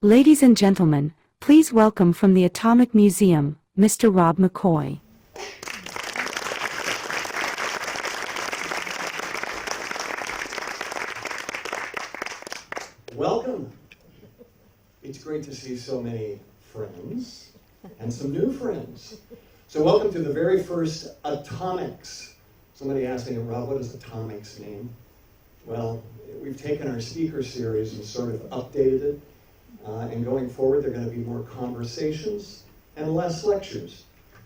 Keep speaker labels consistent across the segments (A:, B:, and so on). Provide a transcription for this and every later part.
A: Ladies and gentlemen, please welcome from the Atomic Museum, Mr. Rob McCoy.
B: Welcome. It's great to see so many friends and some new friends. So welcome to the very first Atomix. Somebody asked me, Rob, what does Atomix mean? Well, we've taken our speaker series and sort of updated it. And going forward, there are going to be more conversations and less lectures.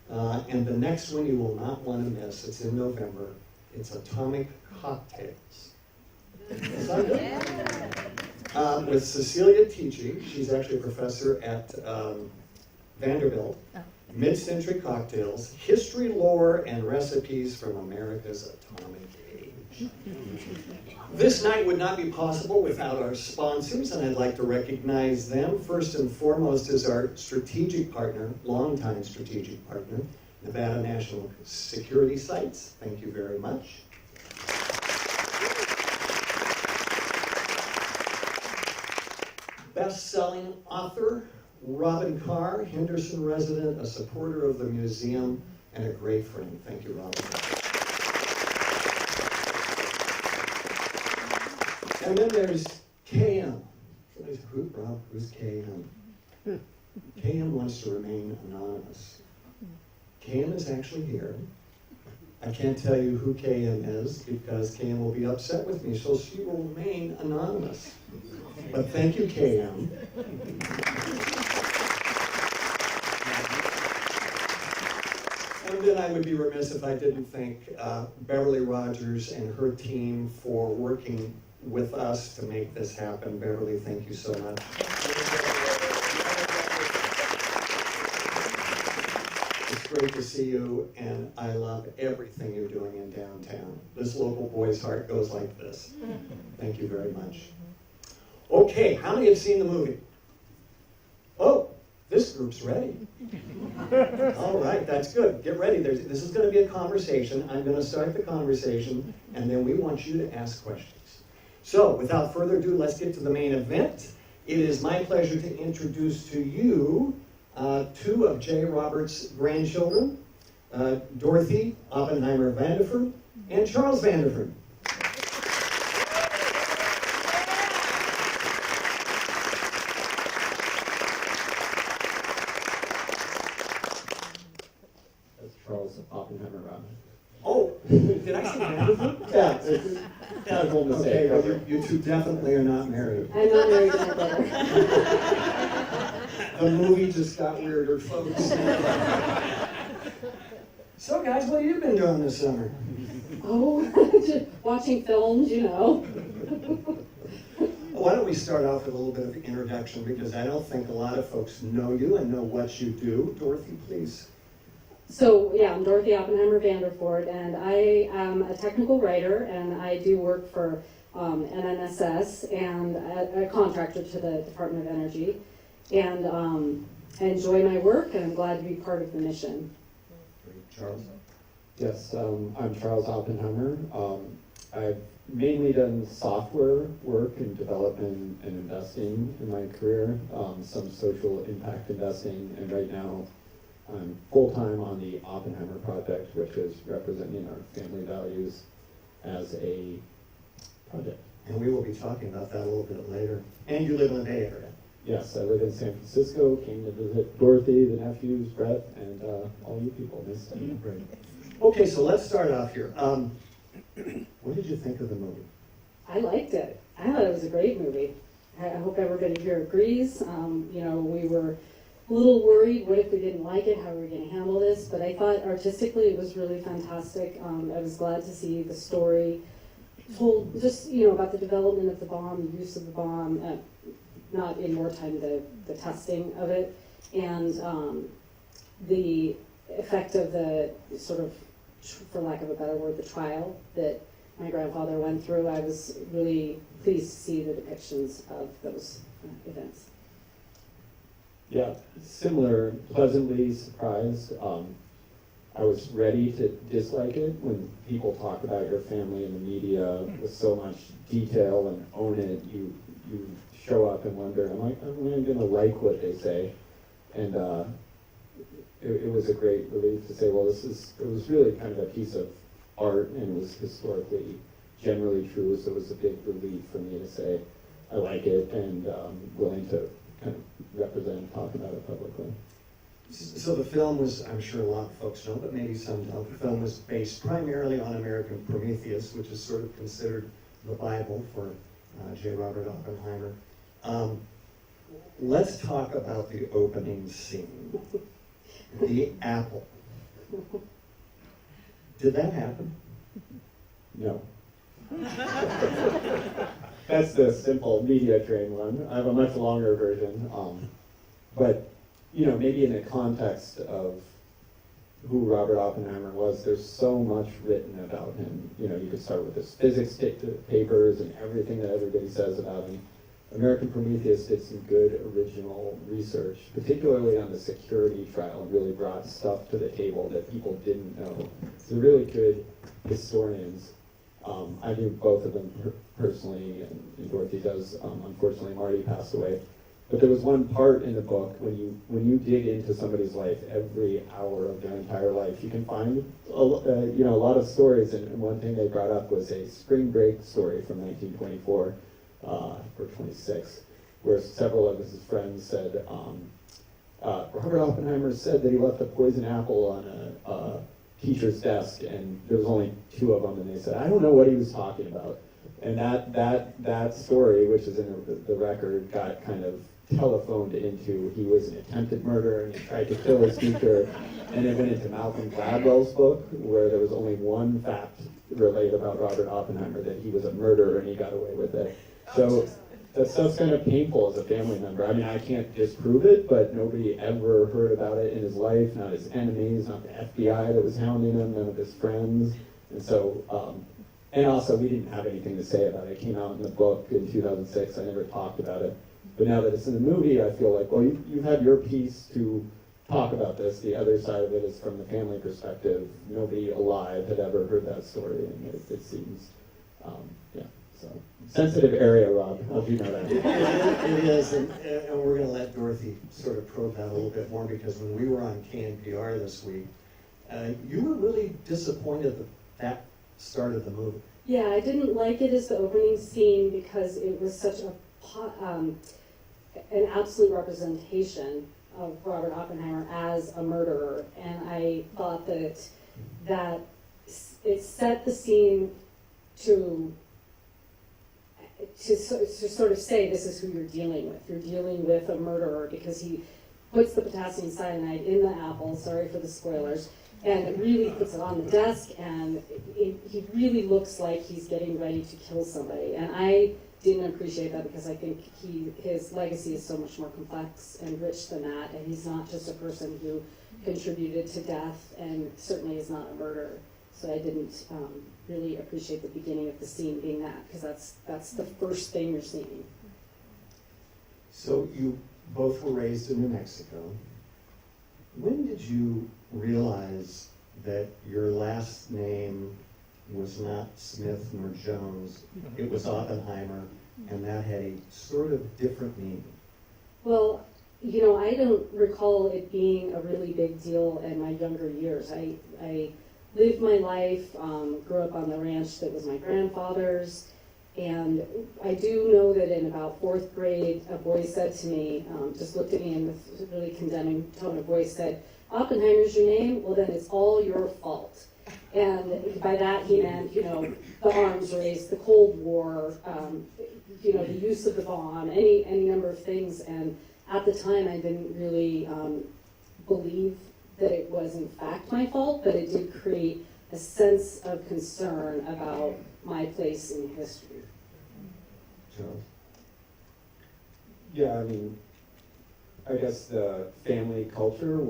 B: And the next one you will not want to miss. It's in November. It's Atomic Cocktails. Is that good? Yeah. With Cecilia Ticci. She's actually a professor at Vanderbilt. Mid-century cocktails, history, lore, and recipes from America's atomic age. This night would not be possible without our sponsors, and I'd like to recognize them. First and foremost is our strategic partner, longtime strategic partner, Nevada National Security Sites. Thank you very much. Best-selling author, Robin Carr, Henderson resident, a supporter of the museum, and a great friend. Thank you, Robin. And then there's KM. Somebody's, Rob, who's KM? KM wants to remain anonymous. KM is actually here. I can't tell you who KM is because KM will be upset with me, so she will remain anonymous. But thank you, KM. And then I would be remiss if I didn't thank Beverly Rogers and her team for working with us to make this happen. Beverly, thank you so much. It's great to see you, and I love everything you're doing in downtown. This local boy's heart goes like this. Thank you very much. Okay, how many have seen the movie? Oh, this group's ready. All right, that's good. Get ready. This is going to be a conversation. I'm going to start the conversation, and then we want you to ask questions. So, without further ado, let's get to the main event. It is my pleasure to introduce to you two of Jay Roberts' grandchildren, Dorothy Oppenheimer Vanderford and Charles Vanderford.
C: That's Charles Oppenheimer Robin.
B: Oh, did I say Vanderford?
C: Yeah, that's a whole mistake.
B: Okay, well, you two definitely are not married.
D: I'm not married either.
B: The movie just got weirder, folks. So, guys, what have you been doing this summer?
D: Oh, just watching films, you know.
B: Why don't we start off with a little bit of introduction, because I don't think a lot of folks know you and know what you do. Dorothy, please.
D: So, yeah, I'm Dorothy Oppenheimer Vanderford, and I am a technical writer, and I do work for NNSS and a contractor to the Department of Energy. And I enjoy my work, and I'm glad to be part of the mission.
B: Charles?
C: Yes, I'm Charles Oppenheimer. I've mainly done software work and development and investing in my career, some social impact investing, and right now I'm full-time on the Oppenheimer project, which is representing our family values as a project.
B: And we will be talking about that a little bit later. And you live in the Bay Area.
C: Yes, I live in San Francisco, came to visit Dorothy, the nephews, Brett, and all you people. Nice to meet you.
B: Great. Okay, so let's start off here. What did you think of the movie?
D: I liked it. I thought it was a great movie. I hope everybody here agrees. You know, we were a little worried, what if we didn't like it, how are we going to handle this? But I thought artistically it was really fantastic. I was glad to see the story told, just, you know, about the development of the bomb, the use of the bomb, not in wartime, the testing of it, and the effect of the sort of, for lack of a better word, the trial that my grandfather went through. I was really pleased to see the depictions of those events.
C: Yeah, similar, pleasantly surprised. I was ready to dislike it when people talk about your family in the media with so much detail and own it. You show up and wonder, am I going to like what they say? And it was a great relief to say, well, it was really kind of a piece of art, and it was historically generally true, so it was a big relief for me to say I like it and willing to kind of represent and talk about it publicly.
B: So the film was, I'm sure a lot of folks know, but maybe some don't, the film was based primarily on American Prometheus, which is sort of considered the Bible for J. Robert Oppenheimer. Let's talk about the opening scene, the apple. Did that happen?
C: No. That's the simple media train one. I have a much longer version. But, you know, maybe in the context of who Robert Oppenheimer was, there's so much written about him. You know, you could start with his physics papers and everything that everybody says about him. American Prometheus did some good original research, particularly on the security trial, and really brought stuff to the table that people didn't know. So really good historians. I knew both of them personally, and Dorothy does. Unfortunately, Marty passed away. But there was one part in the book when you dig into somebody's life, every hour of their entire life, you can find a lot of stories. And one thing they brought up was a spring break story from 1924 or 26, where several of his friends said Robert Oppenheimer said that he left a poison apple on a teacher's desk, and there was only 2 of them, and they said, I don't know what he was talking about. And that story, which is in the record, got kind of telephoned into. He was an attempted murderer, and he tried to kill his teacher, and it went into Malcolm Gladwell's book, where there was only one fact relayed about Robert Oppenheimer, that he was a murderer and he got away with it. So that stuff's kind of painful as a family member. I mean, I can't disprove it, but nobody ever heard about it in his life, not his enemies, not the FBI that was hounding him, none of his friends. And so, and also we didn't have anything to say about it. It came out in the book in 2006. I never talked about it. But now that it's in the movie, I feel like, well, you've had your piece to talk about this. The other side of it is from the family perspective. Nobody alive had ever heard that story, and it seems, yeah. So, sensitive area, Rob. Hope you know that.
B: It is, and we're going to let Dorothy sort of probe that a little bit more, because when we were on KNPR this week, you were really disappointed that that started the movie.
D: Yeah, I didn't like it as the opening scene because it was such an absolute representation of Robert Oppenheimer as a murderer, and I thought that it set the scene to sort of say, this is who you're dealing with. You're dealing with a murderer, because he puts the potassium cyanide in the apple, sorry for the spoilers, and really puts it on the desk, and he really looks like he's getting ready to kill somebody. And I didn't appreciate that, because I think his legacy is so much more complex and rich than that, and he's not just a person who contributed to death, and certainly is not a murderer. So I didn't really appreciate the beginning of the scene being that, because that's the first thing you're seeing.
B: So you both were raised in New Mexico. When did you realize that your last name was not Smith nor Jones, it was Oppenheimer, and that had a sort of different meaning?
D: Well, you know, I don't recall it being a really big deal in my younger years. I lived my life, grew up on the ranch that was my grandfather's, and I do know that in about 4th grade, a boy said to me, just looked at me and with a really condemning tone of voice said, Oppenheimer's your name? Well, then it's all your fault. And by that he meant, you know, the arms race, the Cold War, you know, the use of the bomb, any number of things. And at the time, I didn't really believe that it was in fact my fault, but it did create a sense of concern about my place in history.
B: Charles?
C: Yeah, I mean, I guess the family culture,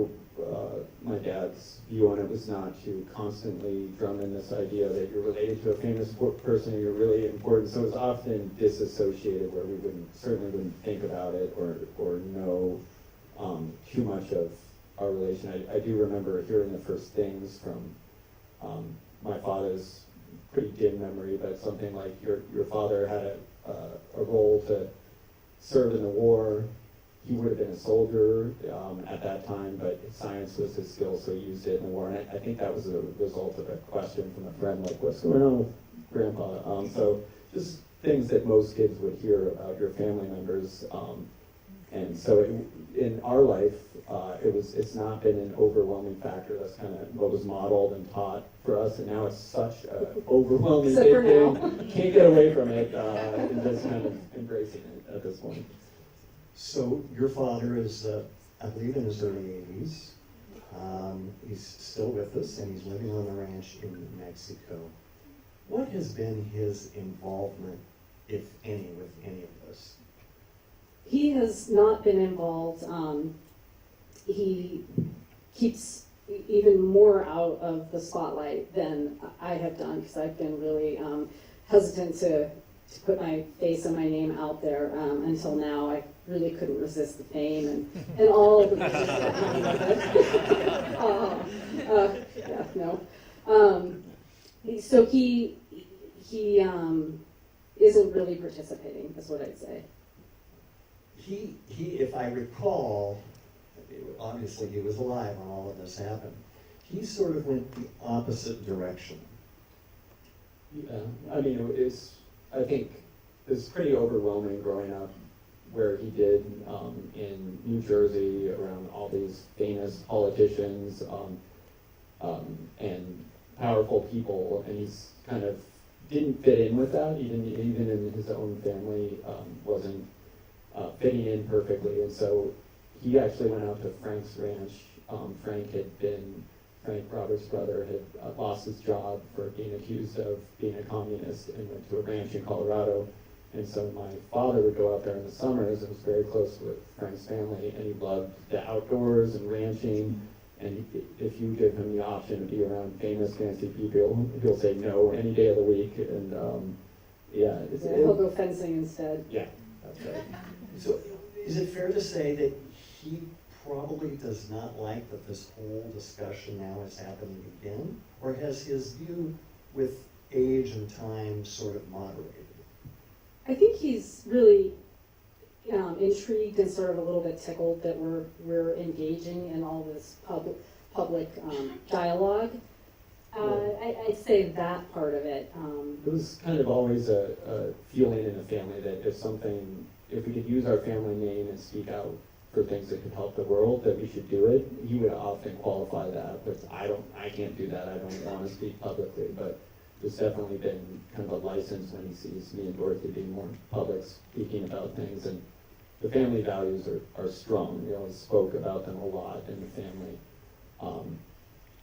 C: my dad's view on it was not to constantly drum in this idea that you're related to a famous person and you're really important. So it was often disassociated, where we certainly wouldn't think about it or know too much of our relation. I do remember hearing the first things from my father's pretty dim memory, but something like your father had a role to serve in the war. He would have been a soldier at that time, but science was his skill, so he used it in the war. And I think that was a result of a question from a friend, like, what's going on with Grandpa? So just things that most kids would hear about your family members. And so in our life, it's not been an overwhelming factor. That's kind of what was modeled and taught for us, and now it's such an overwhelming
D: Except
C: big
D: for
C: thing.
D: now.
C: Can't get away from it, and just kind of embracing it at this point.
B: So your father is, I believe, in his early 80s. He's still with us, and he's living on the ranch in Mexico. What has been his involvement, if any, with any of this?
D: He has not been involved. He keeps even more out of the spotlight than I have done, because I've been really hesitant to put my face and my name out there until now. I really couldn't resist the fame and all the pictures that come with it. Yeah, no. So he isn't really participating, is what I'd say.
B: He, if I recall, obviously he was alive when all of this happened. He sort of went the opposite direction.
C: Yeah, I mean, I think it's pretty overwhelming growing up where he did in New Jersey around all these famous politicians and powerful people, and he's kind of didn't fit in with that. Even in his own family wasn't fitting in perfectly, and so he actually went out to Frank's ranch. Frank Roberts' brother had lost his job for being accused of being a communist and went to a ranch in Colorado. And so my father would go out there in the summers. It was very close with Frank's family, and he loved the outdoors and ranching. And if you give him the option to be around famous, fancy people, he'll say no any day of the week. And
D: He'll go fencing instead.
C: Yeah, that's right.
B: So is it fair to say that he probably does not like that this whole discussion now is happening again? Or has his view with age and time sort of moderated?
D: I think he's really intrigued and sort of a little bit tickled that we're engaging in all this public dialogue. I'd say that part of it.
C: It was kind of always a feeling in the family that if we could use our family name and speak out for things that could help the world, that we should do it. He would often qualify that, but I can't do that. I don't want to speak publicly, but there's definitely been kind of a license when he sees me and Dorothy being more public, speaking about things, and the family values are strong. We always spoke about them a lot in the family.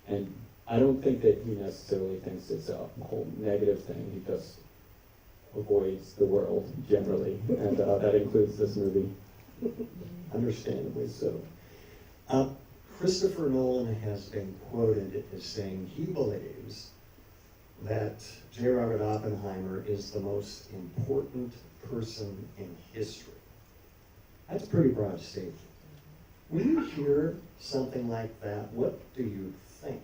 C: And I don't think that he necessarily thinks it's a whole negative thing. He just avoids the world generally, and that includes this movie.
B: Understandably so. Christopher Nolan has been quoted as saying he believes that J. Robert Oppenheimer is the most important person in history. That's a pretty broad statement. When you hear something like that, what do you think?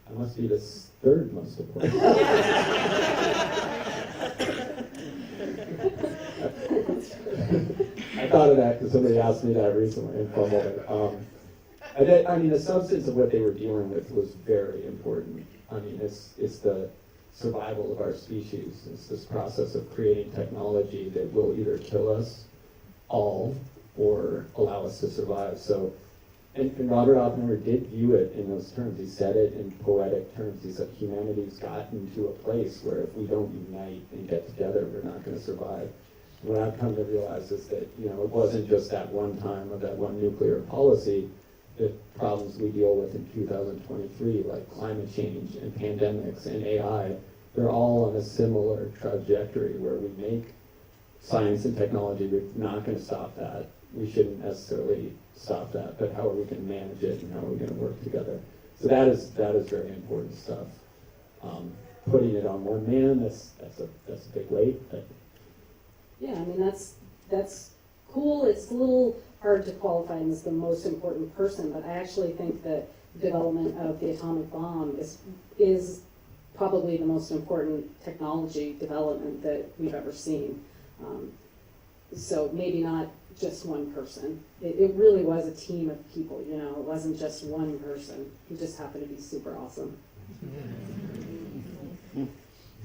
C: I must be the third most important. I thought of that because somebody asked me that recently informally. I mean, the substance of what they were dealing with was very important. I mean, it's the survival of our species. It's this process of creating technology that will either kill us all or allow us to survive. So, and Robert Oppenheimer did view it in those terms. He said it in poetic terms. He said humanity's gotten to a place where if we don't unite and get together, we're not going to survive. What I've come to realize is that, it wasn't just that one time of that one nuclear policy. The problems we deal with in 2023, like climate change and pandemics and AI, they're all on a similar trajectory where we make science and technology. We're not going to stop that. We shouldn't necessarily stop that, but how are we going to manage it and how are we going to work together? So that is very important stuff. Putting it on one man, that's a big weight. But
D: Yeah, I mean that's cool. It's a little hard to qualify him as the most important person, but I actually think that the development of the atomic bomb is probably the most important technology development that we've ever seen. So maybe not just one person. It really was a team of people, you know, it wasn't just one person who just happened to be super awesome.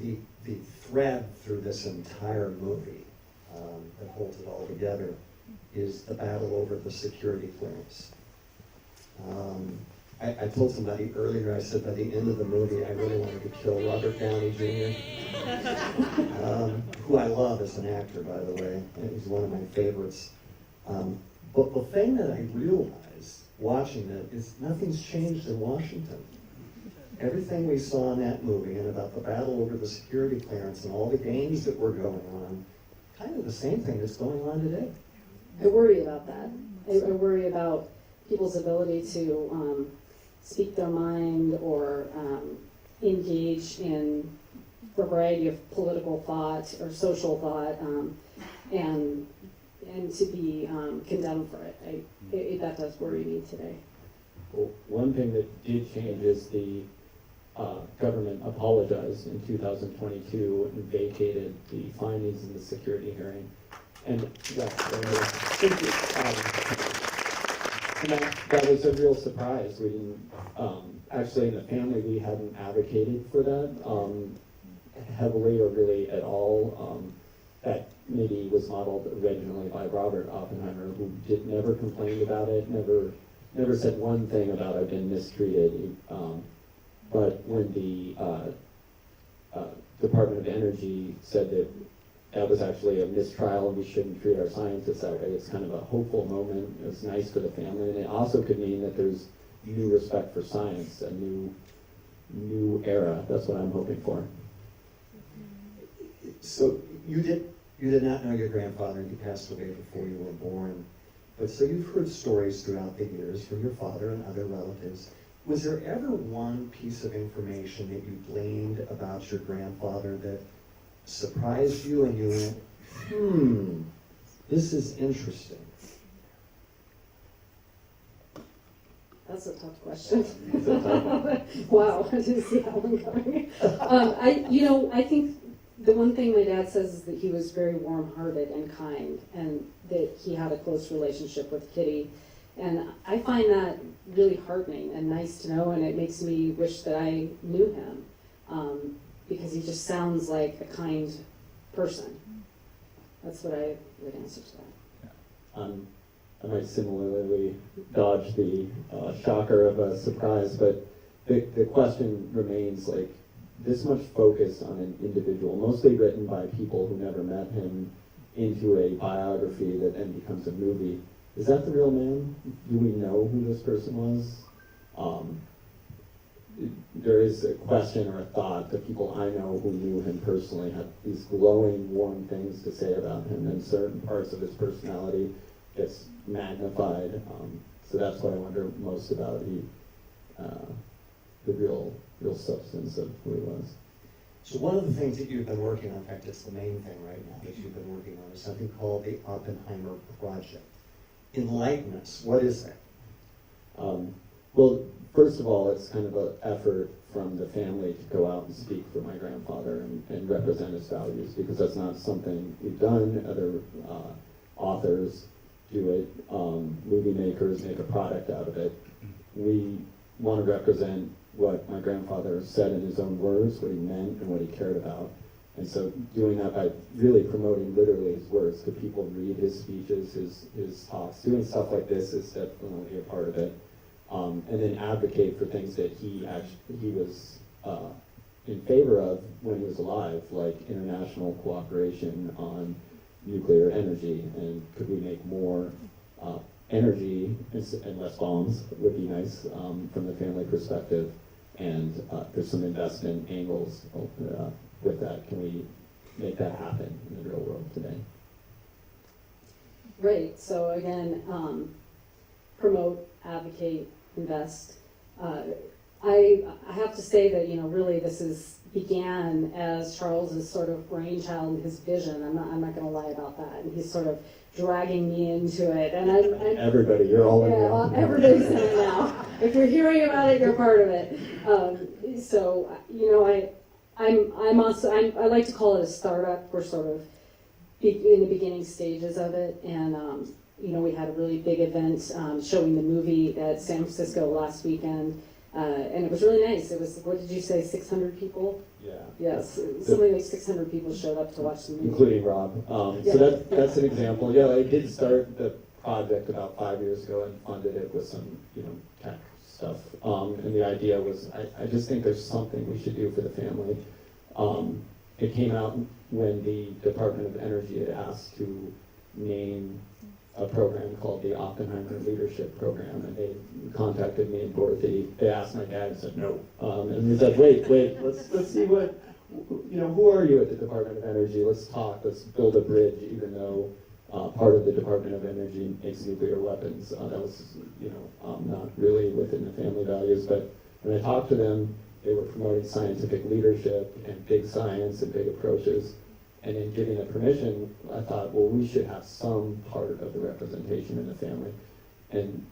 B: The thread through this entire movie that holds it all together is the battle over the security clearance. I told somebody earlier, I said by the end of the movie, I really wanted to kill Robert Downey Jr., who I love as an actor, by the way. He's one of my favorites. But the thing that I realized watching it is nothing's changed in Washington. Everything we saw in that movie and about the battle over the security clearance and all the games that were going on, kind of the same thing that's going on today.
D: I worry about that. I worry about people's ability to speak their mind or engage in a variety of political thought or social thought, and to be condemned for it. That does worry me today.
C: Well, one thing that did change is the government apologized in 2022 and vacated the findings in the security hearing. And thank you. And that was a real surprise. We didn't, actually in the family, we hadn't advocated for that heavily or really at all. That maybe was modeled originally by Robert Oppenheimer, who never complained about it, never said one thing about I've been mistreated. But when the Department of Energy said that that was actually a mistrial and we shouldn't treat our scientists that way, it's kind of a hopeful moment. It was nice for the family, and it also could mean that there's new respect for science, a new era. That's what I'm hoping for.
B: So you did not know your grandfather, and he passed away before you were born. But so you've heard stories throughout the years from your father and other relatives. Was there ever one piece of information that you gleaned about your grandfather that surprised you and you went, this is interesting?
D: That's a tough question. Wow, I didn't see that one coming. I think the one thing my dad says is that he was very warm-hearted and kind, and that he had a close relationship with Kitty. And I find that really heartening and nice to know, and it makes me wish that I knew him, because he just sounds like a kind person. That's what I would answer to that.
C: I might similarly dodge the shocker of a surprise, but the question remains like this much focus on an individual, mostly written by people who never met him, into a biography that then becomes a movie. Is that the real man? Do we know who this person was? There is a question or a thought that people I know who knew him personally had these glowing, warm things to say about him, and certain parts of his personality gets magnified. So that's what I wonder most about the real substance of who he was.
B: So one of the things that you've been working on, in fact, it's the main thing right now that you've been working on, is something called the Oppenheimer Project. Enlighten us. What is that?
C: Well, first of all, it's kind of an effort from the family to go out and speak for my grandfather and represent his values, because that's not something we've done. Other authors do it. Movie makers make a product out of it. We want to represent what my grandfather said in his own words, what he meant and what he cared about. And so doing that by really promoting literally his words, could people read his speeches, his talks, doing stuff like this is definitely a part of it. And then advocate for things that he was in favor of when he was alive, like international cooperation on nuclear energy, and could we make more energy and less bombs would be nice from the family perspective. And there's some investment angles with that. Can we make that happen in the real world today?
D: Right. So again, promote, advocate, invest. I have to say that really this is began as Charles's sort of brainchild and his vision. I'm not going to lie about that. And he's sort of dragging me into it. And
C: everybody, you're all in
D: yeah,
C: there.
D: everybody's in it now. If you're hearing about it, you're part of it. So you know, I like to call it a startup. We're sort of in the beginning stages of it, and you know, we had a really big event showing the movie at San Francisco last weekend, and it was really nice. It was, what did you say, 600 people?
C: Yeah.
D: Yes, something like 600 people showed up to watch the movie.
C: Including Rob. So that's an example. Yeah, I did start the project about 5 years ago and funded it with some, you know, tech stuff. And the idea was, I just think there's something we should do for the family. It came out when the Department of Energy had asked to name a program called the Oppenheimer Leadership Program, and they contacted me and Dorothy. They asked my dad and said no. And we said, wait, let's see what, you know, who are you at the Department of Energy? Let's talk, let's build a bridge, even though part of the Department of Energy makes nuclear weapons. That was, you know, not really within the family values, but when I talked to them, they were promoting scientific leadership and big science and big approaches. And in giving the permission, I thought, well, we should have some part of the representation in the family. And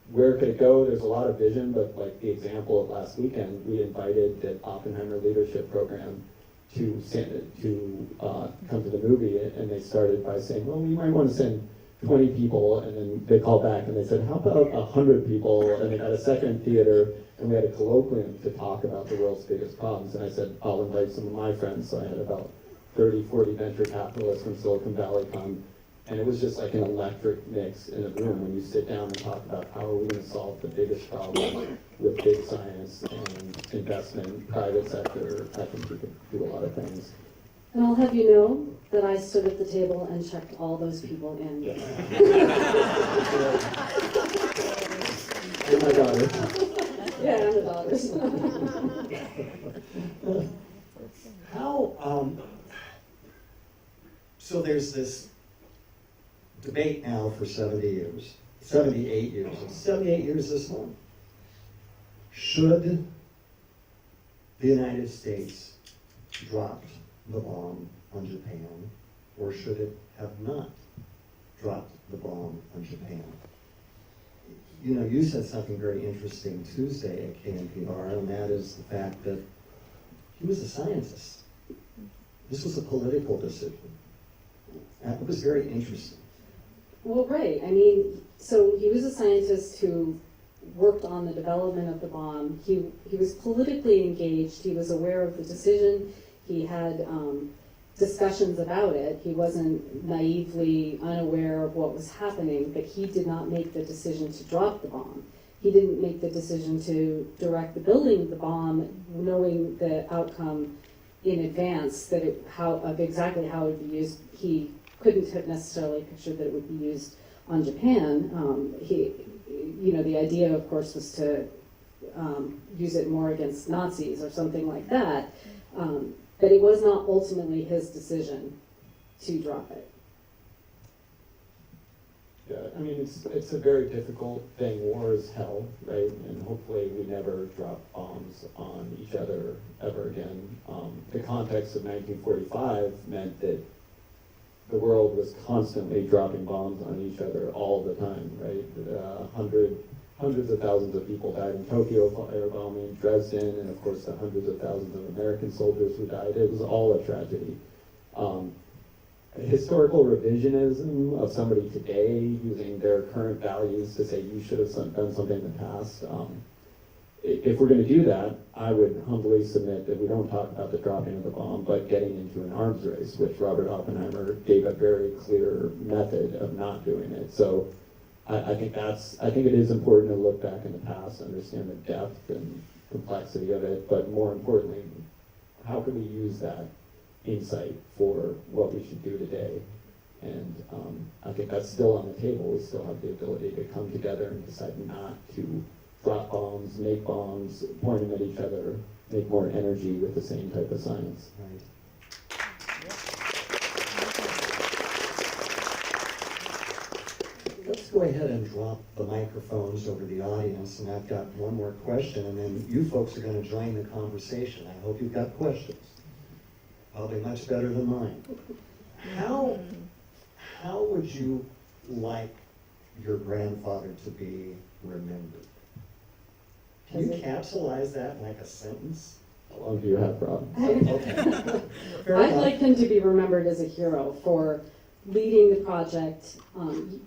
C: where could it go? There's a lot of vision, but like the example of last weekend, we invited the Oppenheimer Leadership Program to come to the movie, and they started by saying, well, we might want to send 20 people, and then they called back and they said, how about 100 people? And they got a second theater, and we had a colloquium to talk about the world's biggest problems. And I said, I'll invite some of my friends. So I had about 30, 40 venture capitalists from Silicon Valley come, and it was just like an electric mix in a room when you sit down and talk about how are we going to solve the biggest problem with big science and investment, private sector. I think we could do a lot of things.
D: And I'll have you know that I stood at the table and checked all those people in.
C: And my daughter.
D: Yeah, and the daughters.
B: So there's this debate now for 78 years. It's 78 years this month. Should the United States drop the bomb on Japan, or should it have not dropped the bomb on Japan? You know, you said something very interesting Tuesday at KNPR, and that is the fact that he was a scientist. This was a political decision. It was very interesting.
D: Well, right. I mean, so he was a scientist who worked on the development of the bomb. He was politically engaged. He was aware of the decision. He had discussions about it. He wasn't naively unaware of what was happening, but he did not make the decision to drop the bomb. He didn't make the decision to direct the building of the bomb, knowing the outcome in advance of exactly how it would be used. He couldn't have necessarily pictured that it would be used on Japan. The idea, of course, was to use it more against Nazis or something like that. But it was not ultimately his decision to drop it.
C: Yeah, I mean, it's a very difficult thing. War is hell, right? And hopefully we never drop bombs on each other ever again. The context of 1945 meant that the world was constantly dropping bombs on each other all the time, right? Hundreds of thousands of people died in Tokyo air bombing, Dresden, and of course the hundreds of thousands of American soldiers who died. It was all a tragedy. Historical revisionism of somebody today using their current values to say you should have done something in the past. If we're going to do that, I would humbly submit that we don't talk about the dropping of the bomb, but getting into an arms race, which Robert Oppenheimer gave a very clear method of not doing it. So I think it is important to look back in the past, understand the depth and complexity of it, but more importantly, how can we use that insight for what we should do today? And I think that's still on the table. We still have the ability to come together and decide not to drop bombs, make bombs, point them at each other, make more energy with the same type of science.
B: Right. Let's go ahead and drop the microphones over the audience, and I've got one more question, and then you folks are going to join the conversation. I hope you've got questions. Probably much better than mine. How would you like your grandfather to be remembered? Can you capsulize that in like a sentence?
C: How long do you have, Rob?
B: Okay. Fair
D: I'd
B: enough.
D: like him to be remembered as a hero for leading the project,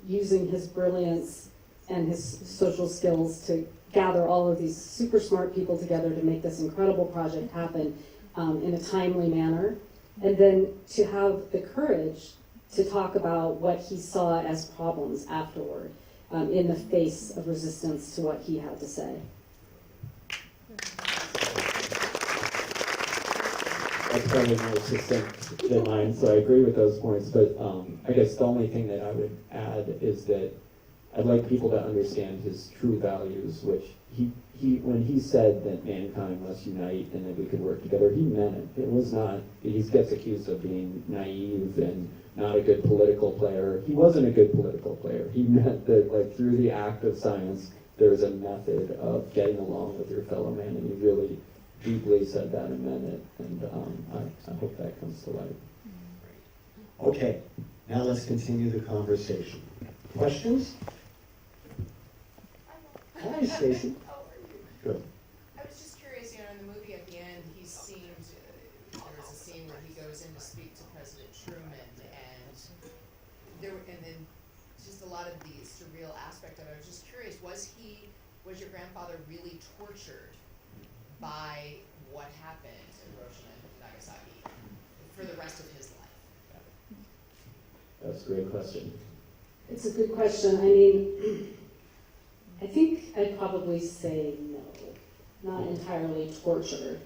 D: using his brilliance and his social skills to gather all of these super smart people together to make this incredible project happen in a timely manner, and then to have the courage to talk about what he saw as problems afterward in the face of resistance to what he had to say.
C: That's probably more succinct than mine, so I agree with those points, but I guess the only thing that I would add is that I'd like people to understand his true values, which when he said that mankind must unite and that we could work together, he meant it. It was not, he gets accused of being naive and not a good political player. He wasn't a good political player. He meant that, like, through the act of science, there is a method of getting along with your fellow man, and he really deeply said that and meant it, and I hope that comes to light.
B: Okay, now let's continue the conversation. Questions? Hi, Stacy.
E: How are you?
B: Good.
E: I was just curious, in the movie at the end, he seemed, there was a scene where he goes in to speak to President Truman, and then just a lot of the surreal aspect of it. I was just curious, was your grandfather really tortured by what happened in Hiroshima and Nagasaki for the rest of his life?
C: That's a great question.
D: It's a good question. I mean, I think I'd probably say no, not entirely torture.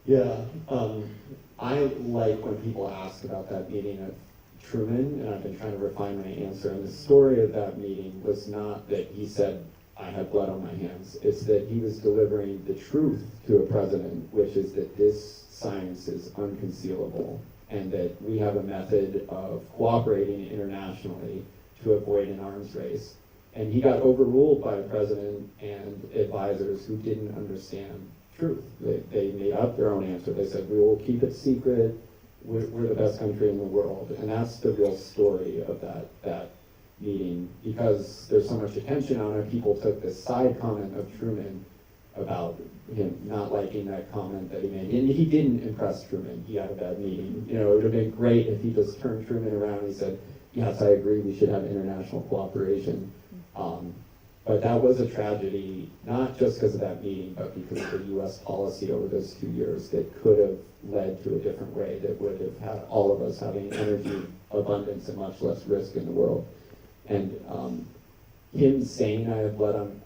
C: Yeah, I like when people ask about that meeting of Truman, and I've been trying to refine my answer, and the story of that meeting was not that he said, I have blood on my hands. It's that he was delivering the truth to a president, which is that this science is unconcealable, and that we have a method of cooperating internationally to avoid an arms race. And he got overruled by the president and advisors who didn't understand truth. They made up their own answer. They said, we will keep it secret. We're the best country in the world. And that's the real story of that meeting. Because there's so much attention on it, people took this side comment of Truman about him not liking that comment that he made. And he didn't impress Truman. He had a bad meeting. It would have been great if he just turned Truman around and he said, yes, I agree, we should have international cooperation. But that was a tragedy, not just because of that meeting, but because of the U.S. policy over those 2 years that could have led to a different way that would have had all of us having energy abundance and much less risk in the world. And him saying I have blood on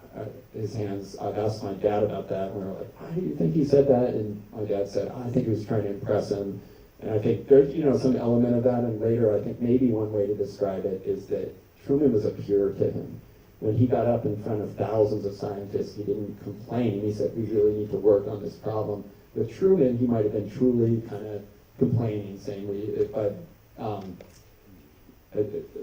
C: his hands, I've asked my dad about that, and we were like, why do you think he said that? And my dad said, I think he was trying to impress him. And I think there's some element of that, and later I think maybe one way to describe it is that Truman was a peer to him. When he got up in front of thousands of scientists, he didn't complain. He said, we really need to work on this problem. With Truman, he might have been truly kind of complaining, saying,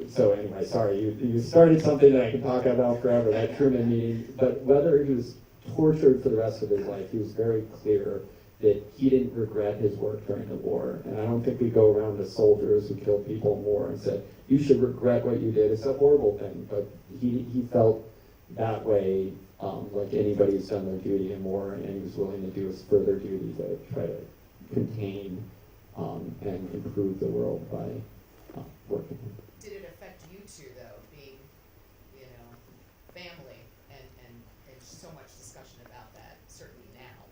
C: so anyway, sorry, you started something that I could talk about forever, that Truman meeting. But whether he was tortured for the rest of his life, he was very clear that he didn't regret his work during the war. And I don't think we go around to soldiers who killed people in war and said, you should regret what you did. It's a horrible thing. But he felt that way, like anybody who's done their duty in war, and he was willing to do his further duty to try to contain and improve the world by working.
E: Did it affect you two, though, being, family and so much discussion about that, certainly now?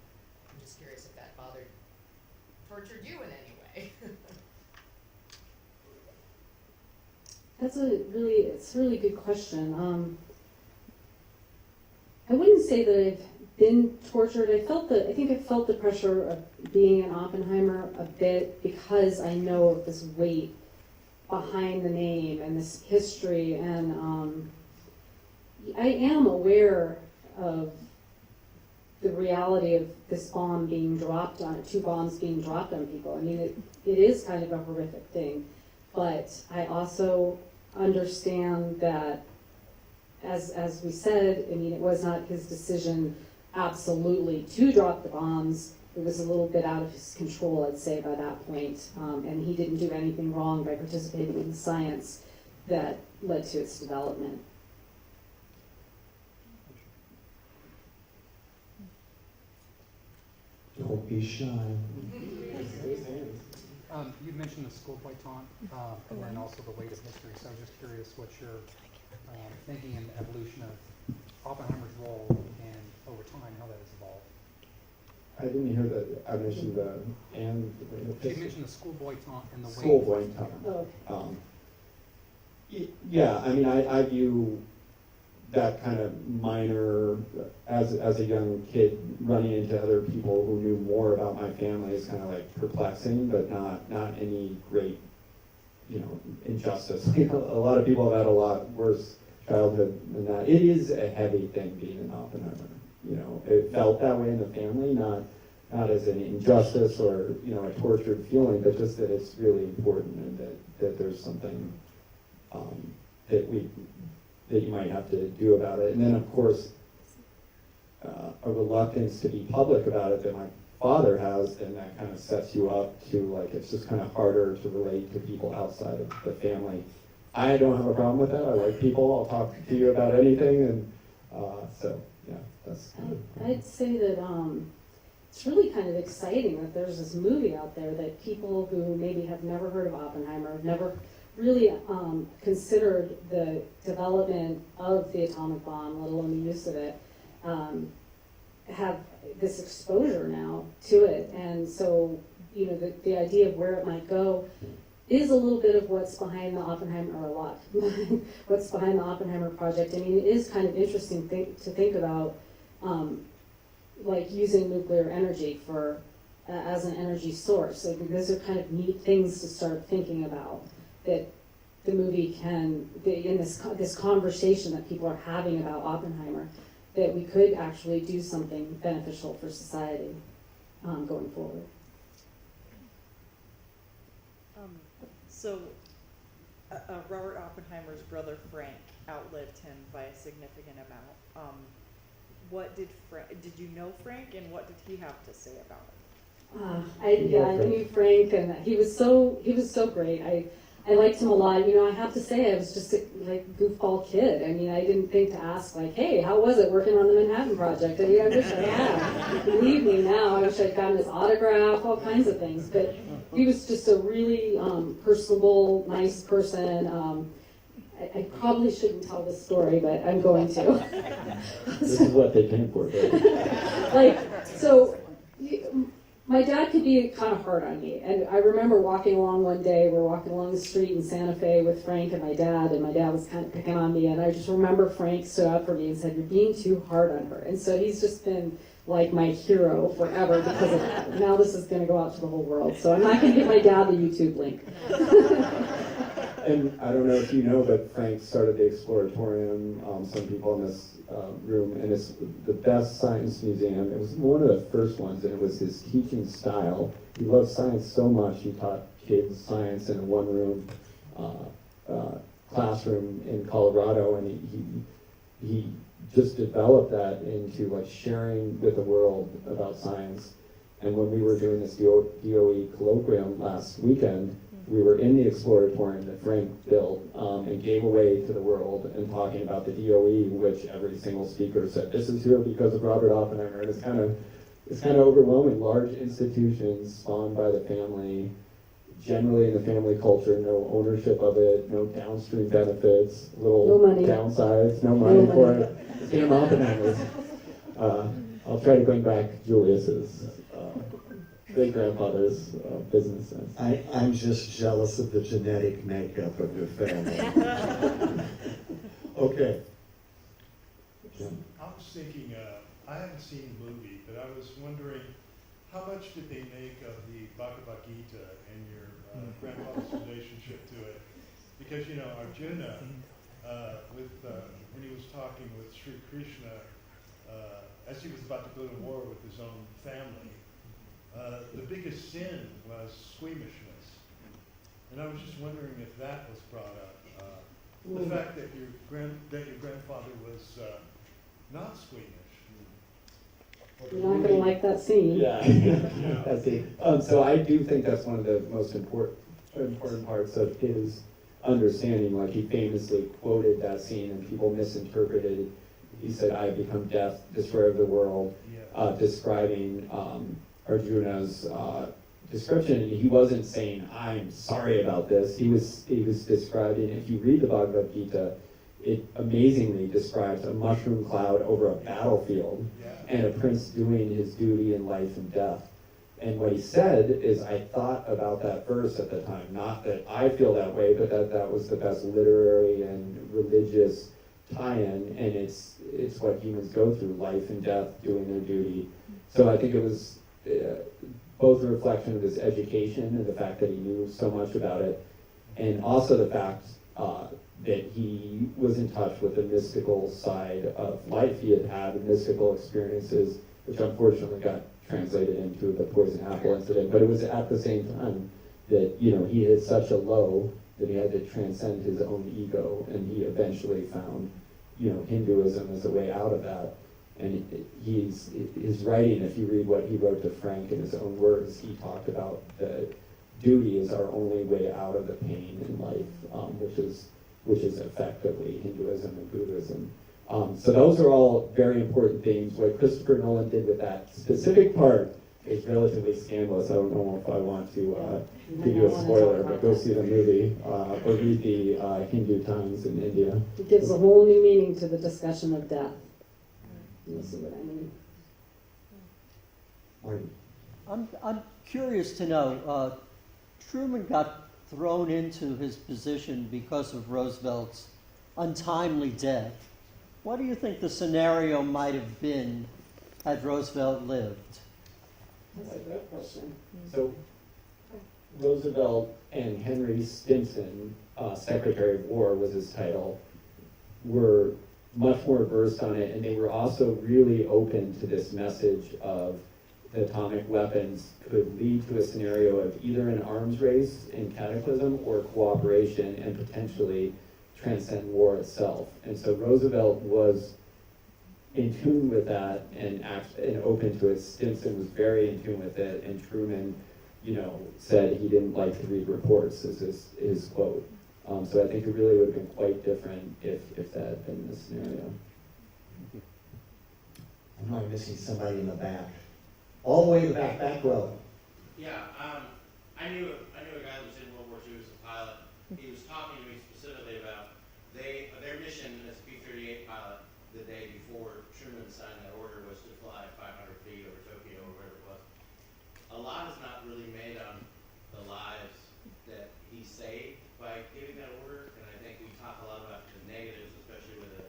E: I'm just curious if that tortured you in any way.
D: It's a really good question. I wouldn't say that I've been tortured. I think I felt the pressure of being an Oppenheimer a bit because I know of this weight behind the name and this history, and I am aware of the reality of this bomb being dropped on, 2 bombs being dropped on people. I mean, it is kind of a horrific thing, but I also understand that as we said, I mean, it was not his decision absolutely to drop the bombs. It was a little bit out of his control, I'd say, by that point. And he didn't do anything wrong by participating in the science that led to its development.
B: Don't be shy.
F: You mentioned the school taunt, and then also the weight of history. So I'm just curious what your thinking and evolution of Oppenheimer's role and over time, how that has evolved.
C: I didn't hear that. I mentioned the
F: You mentioned the schoolboy taunt and the weight.
C: schoolboy taunt.
D: Oh.
C: Yeah, I mean, I view that kind of minor, as a young kid, running into other people who knew more about my family is kind of like perplexing, but not any great, injustice. A lot of people have had a lot worse childhood than that. It is a heavy thing being an Oppenheimer. It felt that way in the family, not as an injustice or a tortured feeling, but just that it's really important and that there's something that you might have to do about it. And then, of course, a reluctance to be public about it that my father has, and that kind of sets you up to, it's just kind of harder to relate to people outside of the family. I don't have a problem with that. I like people. I'll talk to you about anything. And so, yeah, that's kind of...
D: I'd say that it's really kind of exciting that there's this movie out there that people who maybe have never heard of Oppenheimer, have never really considered the development of the atomic bomb, let alone the use of it, have this exposure now to it. And so, the idea of where it might go is a little bit of what's behind the Oppenheimer, or a lot, what's behind the Oppenheimer project. I mean, it is kind of interesting to think about, using nuclear energy as an energy source. Like, those are kind of neat things to start thinking about, that the movie in this conversation that people are having about Oppenheimer, that we could actually do something beneficial for society going forward.
G: So Robert Oppenheimer's brother Frank outlived him by a significant amount. Did you know Frank, and what did he have to say about it?
D: I knew Frank, and he was so great. I liked him a lot. I have to say, I was just a goofball kid. I mean, I didn't think to ask, hey, how was it working on the Manhattan Project? I mean, I wish I had. Believe me now, I wish I'd gotten his autograph, all kinds of things. But he was just a really personable, nice person. I probably shouldn't tell this story, but I'm going to.
C: This is what they came for.
D: My dad could be kind of hard on me, and I remember walking along one day, we're walking along the street in Santa Fe with Frank and my dad was kind of picking on me, and I just remember Frank stood up for me and said, "You're being too hard on her." And so he's just been my hero forever because of that. Now this is going to go out to the whole world, so I'm not going to give my dad the YouTube link.
C: And I don't know if you know, but Frank started the Exploratorium, some people in this room, and it's the best science museum. It was one of the first ones, and it was his teaching style. He loved science so much, he taught kids science in a one-room classroom in Colorado, and he just developed that into sharing with the world about science. And when we were doing this DOE colloquium last weekend, we were in the Exploratorium that Frank built and gave away to the world, and talking about the DOE, which every single speaker said, "This is here because of Robert Oppenheimer." And it's kind of overwhelming. Large institutions spawned by the family, generally in the family culture, no ownership of it, no downstream benefits, little downsides, no money for it. It's damn Oppenheimers. I'll try to bring back Julius's great-grandfather's businesses.
B: I'm just jealous of the genetic makeup of your family. Okay.
H: I was thinking, I haven't seen the movie, but I was wondering, how much did they make of the Bhagavad Gita and your grandfather's relationship to it? Because, Arjuna, when he was talking with Sri Krishna, as he was about to go to war with his own family, the biggest sin was squeamishness. And I was just wondering if that was brought up the fact that your grandfather was not squeamish.
D: You're not gonna like that scene.
C: Yeah, that's it. So I do think that's one of the most important parts of his understanding. Like, he famously quoted that scene, and people misinterpreted. He said, "I have become death, destroyer of the world," describing Arjuna's description. And he wasn't saying, "I'm sorry about this." He was describing. If you read the Bhagavad Gita, it amazingly describes a mushroom cloud over a battlefield and a prince doing his duty in life and death. And what he said is, I thought about that verse at the time, not that I feel that way, but that was the best literary and religious tie-in, and it's what humans go through, life and death, doing their duty. So I think it was both a reflection of his education and the fact that he knew so much about it, and also the fact that he was in touch with the mystical side of life. He had had mystical experiences, which unfortunately got translated into the poison apple incident, but it was at the same time that, he hit such a low that he had to transcend his own ego, and he eventually found, Hinduism as a way out of that. And his writing, if you read what he wrote to Frank in his own words, he talked about that duty is our only way out of the pain in life, which is effectively Hinduism and Buddhism. So those are all very important themes. What Christopher Nolan did with that specific part is relatively scandalous. I don't know if I want to give you a spoiler, but go see the movie or read the Hindu Times in India.
D: It gives a whole new meaning to the discussion of death. You'll see what I mean.
B: Marty?
I: I'm curious to know, Truman got thrown into his position because of Roosevelt's untimely death. What do you think the scenario might have been had Roosevelt lived?
D: That's a great question.
C: So Roosevelt and Henry Stimson, Secretary of War was his title, were much more versed on it, and they were also really open to this message of the atomic weapons could lead to a scenario of either an arms race in cataclysm or cooperation and potentially transcend war itself. And so Roosevelt was in tune with that and open to it. Stimson was very in tune with it, and Truman, said he didn't like to read reports, is his quote. So I think it really would have been quite different if that had been the scenario.
B: I know I'm missing somebody in the back. All the way in the back row.
J: Yeah, I knew a guy that was in World War II as a pilot. He was talking to me specifically about their mission as a P-38 pilot the day before Truman signed that order was to fly 500 feet over Tokyo or wherever it was. A lot is not really made on the lives that he saved by giving that order, and I think we talk a lot about the negatives, especially with a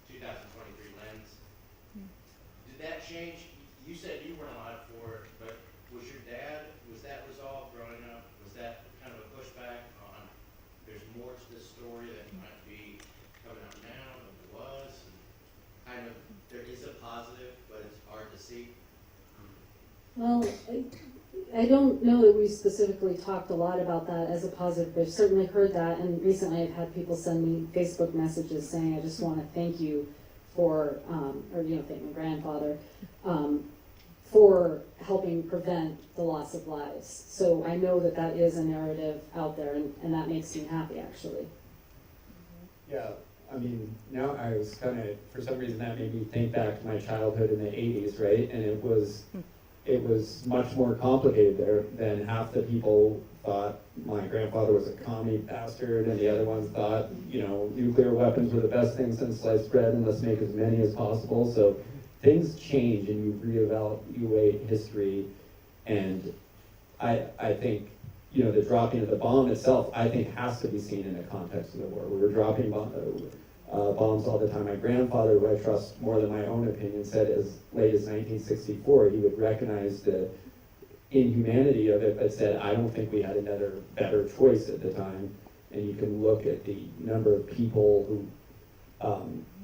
J: 2023 lens. Did that change? You said you weren't alive for it, but was your dad, was that resolved growing up? Was that kind of a pushback on there's more to this story that might be coming out now than there was? And kind of, there is a positive, but it's hard to see.
D: Well, I don't know that we specifically talked a lot about that as a positive, but I've certainly heard that, and recently I've had people send me Facebook messages saying, I just want to thank you for, thank my grandfather, for helping prevent the loss of lives. So I know that is a narrative out there, and that makes me happy, actually.
C: Yeah, I mean, now I was for some reason that made me think back to my childhood in the 80s, right? And it was much more complicated there than half the people thought my grandfather was a commie bastard, and the other ones thought, nuclear weapons were the best thing since sliced bread, and let's make as many as possible. So things change, and you reevaluate history, and I think, the dropping of the bomb itself, I think, has to be seen in the context of the war. We were dropping bombs all the time. My grandfather, who I trust more than my own opinion, said as late as 1964, he would recognize the inhumanity of it, but said, I don't think we had another better choice at the time. And you can look at the number of people who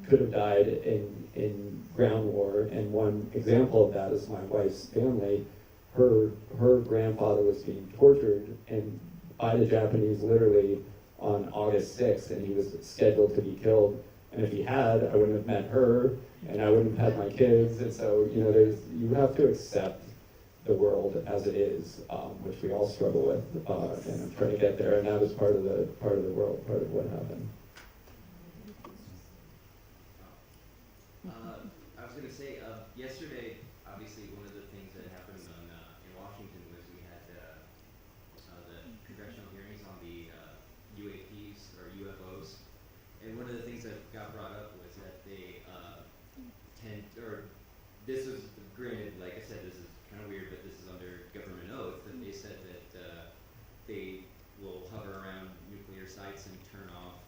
C: could have died in ground war, and one example of that is my wife's family. Her grandfather was being tortured and by the Japanese literally on August 6th, and he was scheduled to be killed. And if he had, I wouldn't have met her, and I wouldn't have had my kids. And so, you know, you have to accept the world as it is, which we all struggle with, and I'm trying to get there. And that was part of the world, part of what happened.
K: I was going to say, yesterday, obviously, one of the things that happened in Washington was we had the congressional hearings on the UAPs or UFOs, and one of the things that got brought up was that they this was, granted, like I said, this is kind of weird, but this is under government oath, that they said that they will hover around nuclear sites and turn off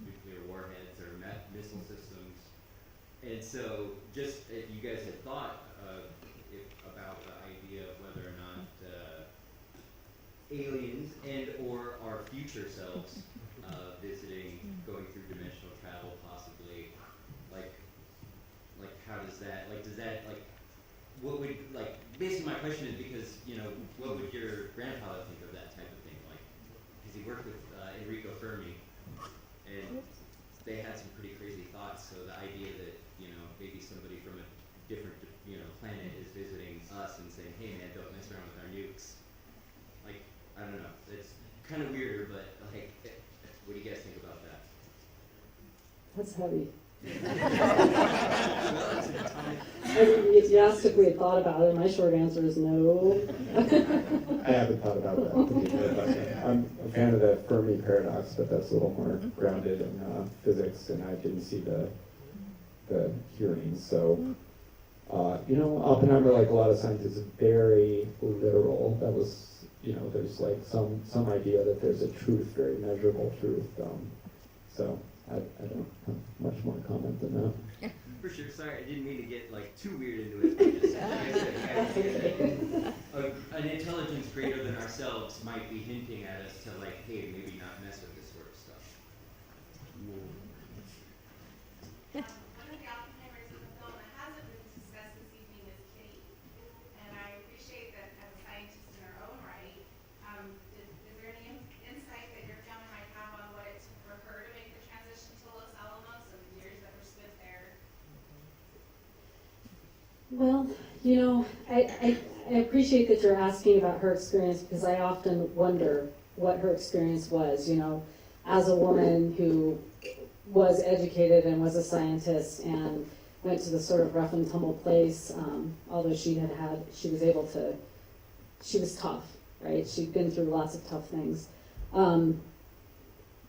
K: nuclear warheads or missile systems. And so, just if you guys had thought about the idea of whether or not aliens and or our future selves visiting, going through dimensional travel, possibly, like how does that, what would, basically my question is because, you know, what would your grandfather think of that type of thing? Like, because he worked with Enrico Fermi, and they had some pretty crazy thoughts, so the idea that, you know, maybe somebody from a different, you know, planet is visiting us and saying, hey man, don't mess around with our nukes. Like, I don't know, it's kind of weirder, but like, what do you guys think about that?
D: That's heavy. You asked if we had thought about it. My short answer is no.
C: I haven't thought about that. I'm a fan of the Fermi paradox, but that's a little more grounded in physics, and I didn't see the hearings. So, you know, Oppenheimer, like a lot of scientists, is very literal. That was, you know, there's like some idea that there's a truth, very measurable truth. So I don't have much more comment than that.
K: For sure. Sorry, I didn't mean to get like too weird into it. But just, like I said, an intelligence greater than ourselves might be hinting at us to like, hey, maybe not mess with this sort of stuff.
E: One of the Oppenheimers in the film that hasn't been discussed this evening is Kitty, and I appreciate that as a scientist in her own right. Is there any insight that your family might have on what it took for her to make the transition to Los Alamos and the years that were spent there?
D: Well, you know, I appreciate that you're asking about her experience because I often wonder what her experience was, you know, as a woman who was educated and was a scientist and went to the sort of rough and tumble place, although she was tough, right? She'd been through lots of tough things. The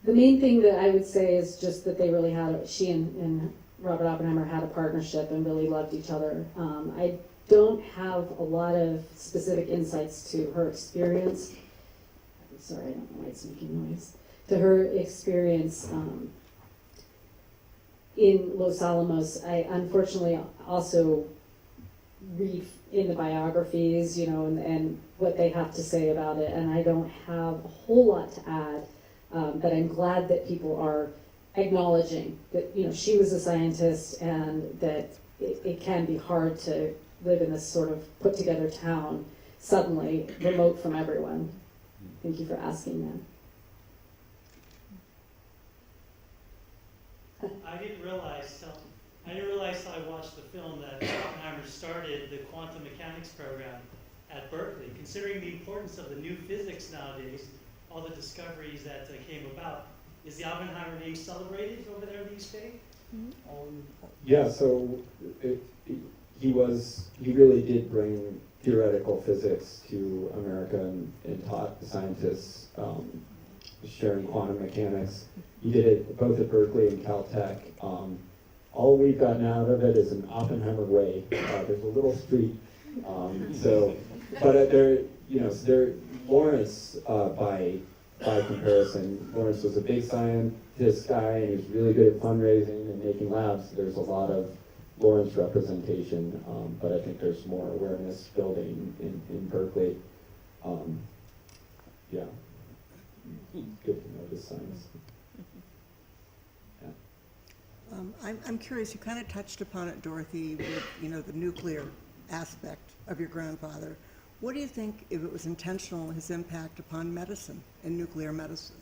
D: main thing that I would say is just that they really she and Robert Oppenheimer had a partnership and really loved each other. I don't have a lot of specific insights to her experience. I'm sorry, I don't know why it's making noise. To her experience in Los Alamos. I unfortunately also read in the biographies, you know, and what they have to say about it, and I don't have a whole lot to add, but I'm glad that people are acknowledging that, you know, she was a scientist and that it can be hard to live in this sort of put together town suddenly remote from everyone. Thank you for asking that.
L: I didn't realize till I watched the film that Oppenheimer started the quantum mechanics program at Berkeley. Considering the importance of the new physics nowadays, all the discoveries that came about, is the Oppenheimer being celebrated over there these days?
C: Yeah, so he really did bring theoretical physics to America and taught the scientists sharing quantum mechanics. He did it both at Berkeley and Caltech. All we've gotten out of it is an Oppenheimer way. There's a little street. But Lawrence, by comparison, Lawrence was a big scientist guy, and he was really good at fundraising and making labs. There's a lot of Lawrence representation, but I think there's more awareness building in Berkeley. Yeah, good to know this science.
M: I'm curious, you kind of touched upon it, Dorothy, with, you know, the nuclear aspect of your grandfather. What do you think, if it was intentional, his impact upon medicine and nuclear medicine?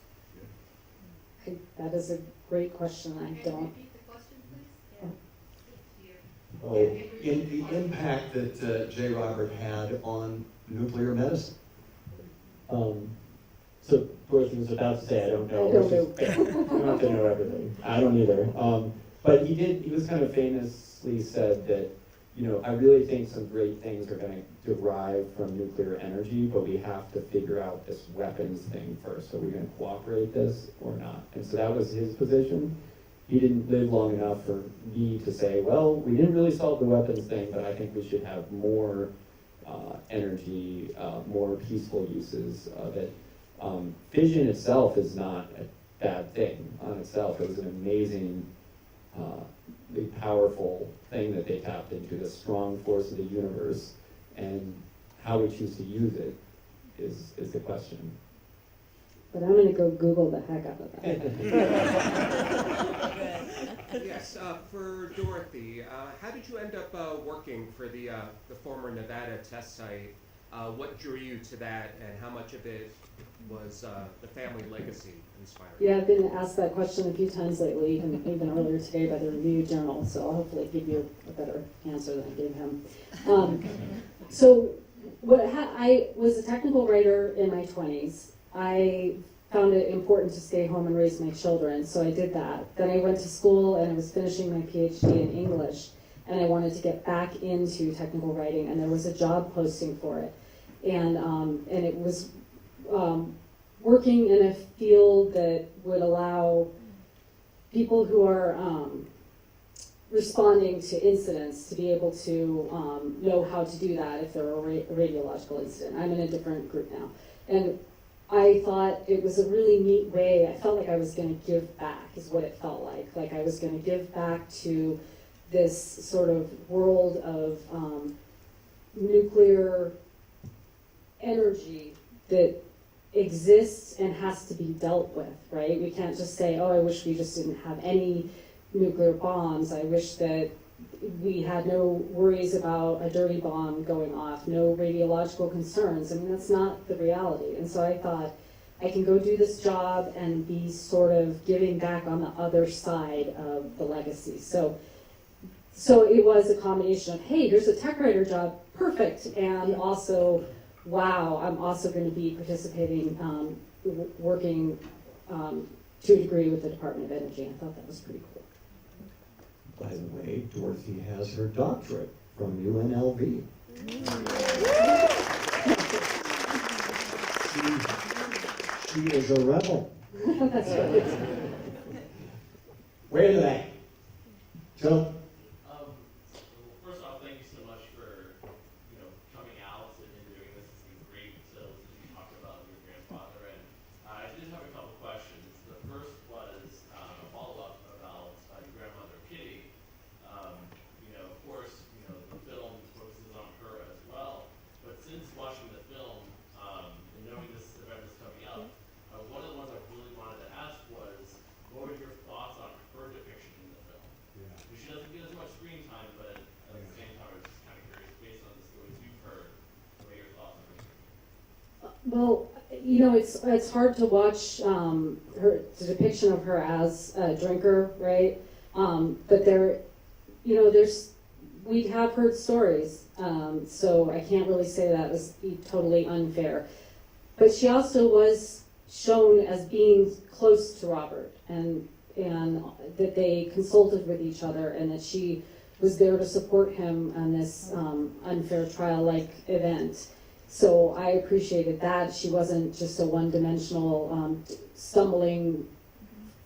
D: That is a great question. I
E: Can you
D: don't.
E: repeat the question, please?
B: Oh, in the impact that J. Robert had on nuclear medicine.
C: So Dorothy was about to say, I don't know.
D: I don't
C: which is fair. You don't have to know everything. I don't either. But he was kind of famously said that, you know, I really think some great things are going to derive from nuclear energy, but we have to figure out this weapons thing first. Are we going to cooperate this or not? And so that was his position. He didn't live long enough for me to say, well, we didn't really solve the weapons thing, but I think we should have more energy, more peaceful uses of it. Fission itself is not a bad thing on itself. It was an amazing, powerful thing that they tapped into, the strong force of the universe, and how we choose to use it is the question.
D: But I'm going to go Google the heck out of that.
N: Yes, for Dorothy, how did you end up working for the former Nevada test site? What drew you to that, and how much of it was the family legacy inspired?
D: Yeah, I've been asked that question a few times lately, even earlier today by the Review Journal, so I'll hopefully give you a better answer than I gave him. So I was a technical writer in my 20s. I found it important to stay home and raise my children, so I did that. Then I went to school and I was finishing my PhD in English, and I wanted to get back into technical writing, and there was a job posting for it. And it was working in a field that would allow people who are responding to incidents to be able to know how to do that if there were a radiological incident. I'm in a different group now. And I thought it was a really neat way. I felt like I was going to give back, is what it felt like. Like I was going to give back to this sort of world of nuclear energy that exists and has to be dealt with, right? We can't just say, oh, I wish we just didn't have any nuclear bombs. I wish that we had no worries about a dirty bomb going off, no radiological concerns. I mean, that's not the reality. And so I thought, I can go do this job and be sort of giving back on the other side of the legacy. So it was a combination of, hey, here's a tech writer job, perfect, and also, wow, I'm also going to be participating, working to a degree with the Department of Energy. I thought that was pretty cool.
B: By the way, Dorothy has her doctorate from UNLV. She is a rebel.
D: That's right.
B: Where to that? Joe?
J: First off, thank you so much for coming out and doing this. It's been great to listen to you talk about your grandfather. And I did have a couple questions. The first was a follow-up about your grandmother, Kitty. Of course, the film focuses on her as well. But since watching the film and knowing this event is coming up, one of the ones I really wanted to ask was, what were your thoughts on her depiction in the film?
H: Yeah.
J: She doesn't get as much screen time, but at the same time, I was just kind of curious, based on the stories you've heard, what are your thoughts on her?
D: Well, it's hard to watch the depiction of her as a drinker, right? But we have heard stories, so I can't really say that was totally unfair. But she also was shown as being close to Robert, and that they consulted with each other, and that she was there to support him on this unfair trial-like event. So I appreciated that. She wasn't just a one-dimensional, stumbling,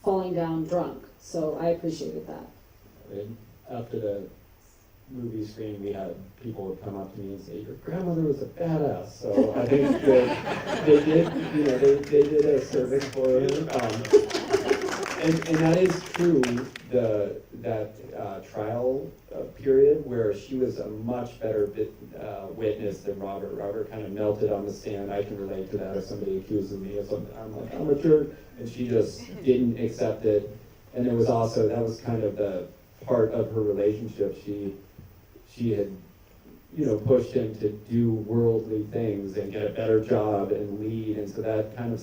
D: falling down drunk. So I appreciated that.
C: And after the movie screen, we had people would come up to me and say, "Your grandmother was a badass." So I think that they did, they did a service for her. And that is true. That trial period where she was a much better witness than Robert. Robert kind of melted on the stand. I can relate to that if somebody accuses me of something. I'm like, I'm a jerk, and she just didn't accept it. And it was also, that was kind of the part of her relationship. She had, pushed him to do worldly things and get a better job and lead, and so that kind of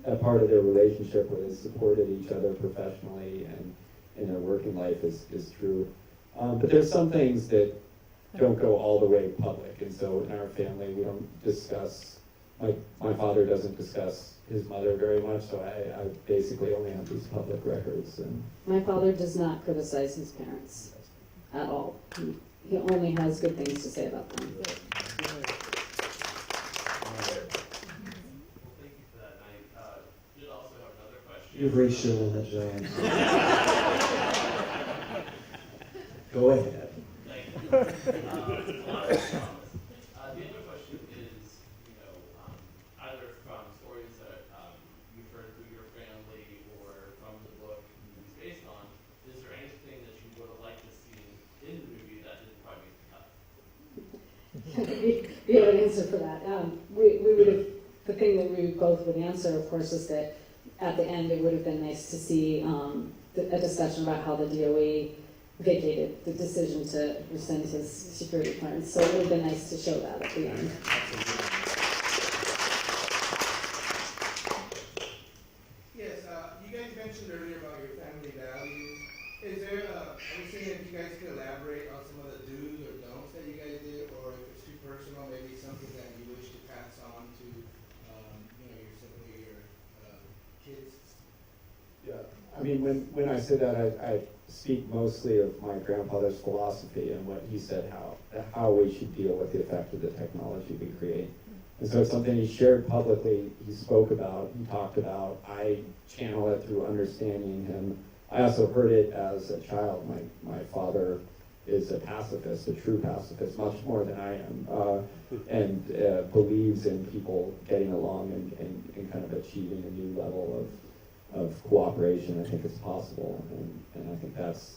C: a part of their relationship where they supported each other professionally and in their working life is true. But there's some things that don't go all the way public, and so in our family we don't discuss, my father doesn't discuss his mother very much, so I basically only have these public records. And
D: My father does not criticize his parents at all. He only has good things to say about them.
J: Well, thank you for that. And I did also have another question.
B: You've reached your limit, John. Go ahead.
J: Thank you. The other question is, either from stories that you've heard through your family or from the book the movie's based on, is there anything that you would have liked to see in the movie that didn't quite make the cut?
D: We have an answer for that. We would have, the thing that we both would answer, of course, is that at the end it would have been nice to see a discussion about how the DOE vacated the decision to rescind his security clearance. So it would have been nice to show that at the end.
O: Yes, you guys mentioned earlier about your family values. Is there, I was saying if you guys could elaborate on some of the do's or don'ts that you guys did, or if it's too personal, maybe something that you wish to pass on to, your sibling, your kids.
C: yeah, I mean, when I say that, I speak mostly of my grandfather's philosophy and what he said how we should deal with the effect of the technology we create. And so it's something he shared publicly, he spoke about, he talked about. I channel it through understanding him. I also heard it as a child. My father is a pacifist, a true pacifist, much more than I am, and believes in people getting along and kind of achieving a new level of cooperation. I think it's possible, and I think that's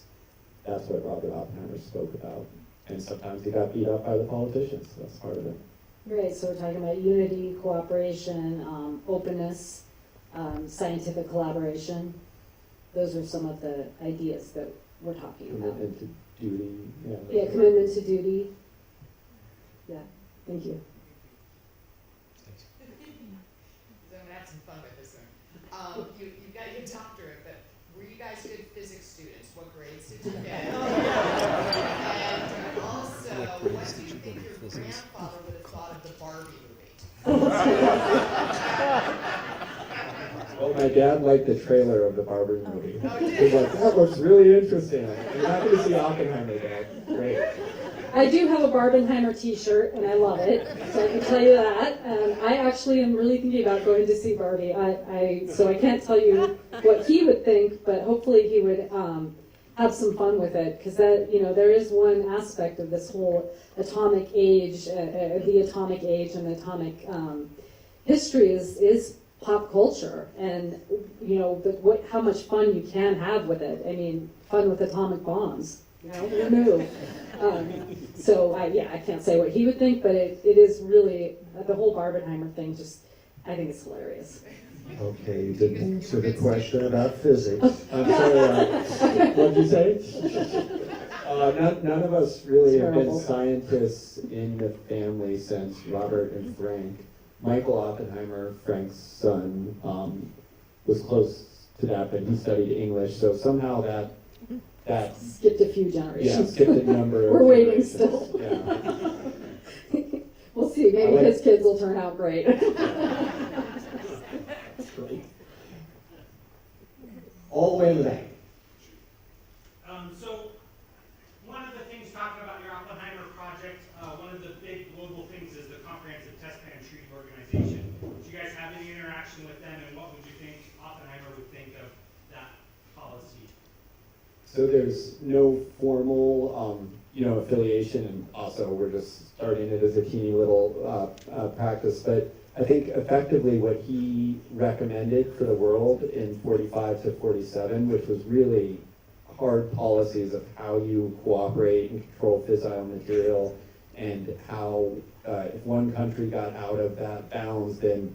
C: what Robert Oppenheimer spoke about. And sometimes he got beat up by the politicians. That's part of it.
D: Right, so we're talking about unity, cooperation, openness, scientific collaboration. Those are some of the ideas that we're talking about.
C: Commitment to duty.
D: Yeah, commitment to duty. Yeah, thank you.
E: So I'm gonna have some fun with this one. You got your doctorate, but were you guys good physics students? What grades did you get? And also, what do you think your grandfather would have thought of the Barbie movie?
C: Well, my dad liked the trailer of the Barbie movie.
E: Oh,
C: He was like, that looks really interesting. You're not going to see Oppenheimer, Dad. Great.
D: I do have a Barbenheimer t-shirt, and I love it, so I can tell you that. I actually am really thinking about going to see Barbie. So I can't tell you what he would think, but hopefully he would have some fun with it, because that, there is one aspect of this whole atomic age, the atomic age and the atomic history is pop culture, and how much fun you can have with it. I mean, fun with atomic bombs. Who knew? So I can't say what he would think, but it is really the whole Barbenheimer thing. I think it's hilarious.
B: Okay, you didn't answer the question about physics. I'm sorry,
C: What'd you say? None of us really have been scientists in the family since Robert and Frank. Michael Oppenheimer, Frank's son, was close to that, but he studied English, so somehow that
D: Skipped a few generations.
C: skipped a number of
D: We're waiting
C: generations.
D: still.
C: Yeah.
D: We'll see. Maybe his kids will turn out great.
B: great. All the way in the back.
P: So one of the things talking about your Oppenheimer project, one of the big global things is the Comprehensive Test Ban Treaty Organization. Did you guys have any interaction with them, and what would you think Oppenheimer would think of that policy?
C: So there's no formal, affiliation, and also we're just starting it as a teeny little practice. But I think effectively what he recommended for the world in 45 to 47, which was really hard policies of how you cooperate and control fissile material, and how if one country got out of that bounds, then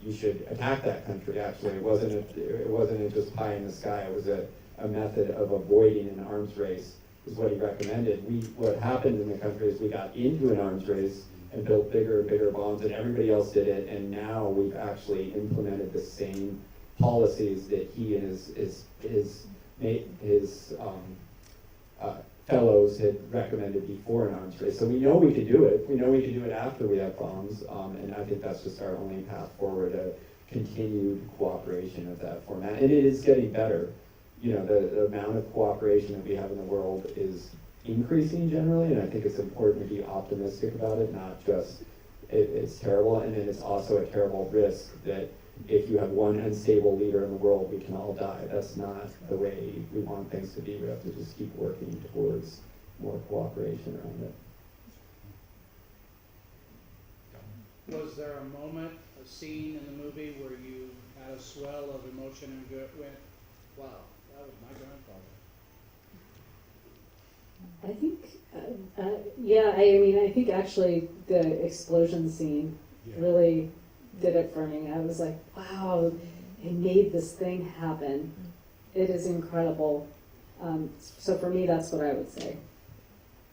C: you should attack that country. Actually, it wasn't just pie in the sky. It was a method of avoiding an arms race, is what he recommended. What happened in the country is we got into an arms race, and built bigger and bigger bombs, and everybody else did it, and now we've actually implemented the same policies that he and his fellows had recommended before in arms race. So we know we can do it. We know we can do it after we have bombs, and I think that's just our only path forward, a continued cooperation of that format. And it is getting better. You know, the amount of cooperation that we have in the world is increasing generally, and I think it's important to be optimistic about it, not just it's terrible, and then it's also a terrible risk that if you have one unstable leader in the world, we can all die. That's not the way we want things to be. We have to just keep working towards more cooperation around it.
Q: Was there a moment, a scene in the movie where you had a swell of emotion and went, wow, that was my grandfather?
D: I think, yeah, I mean, I think actually the explosion scene really did it for me. I was like, wow, it made this thing happen. It is incredible. So for me, that's what I would say.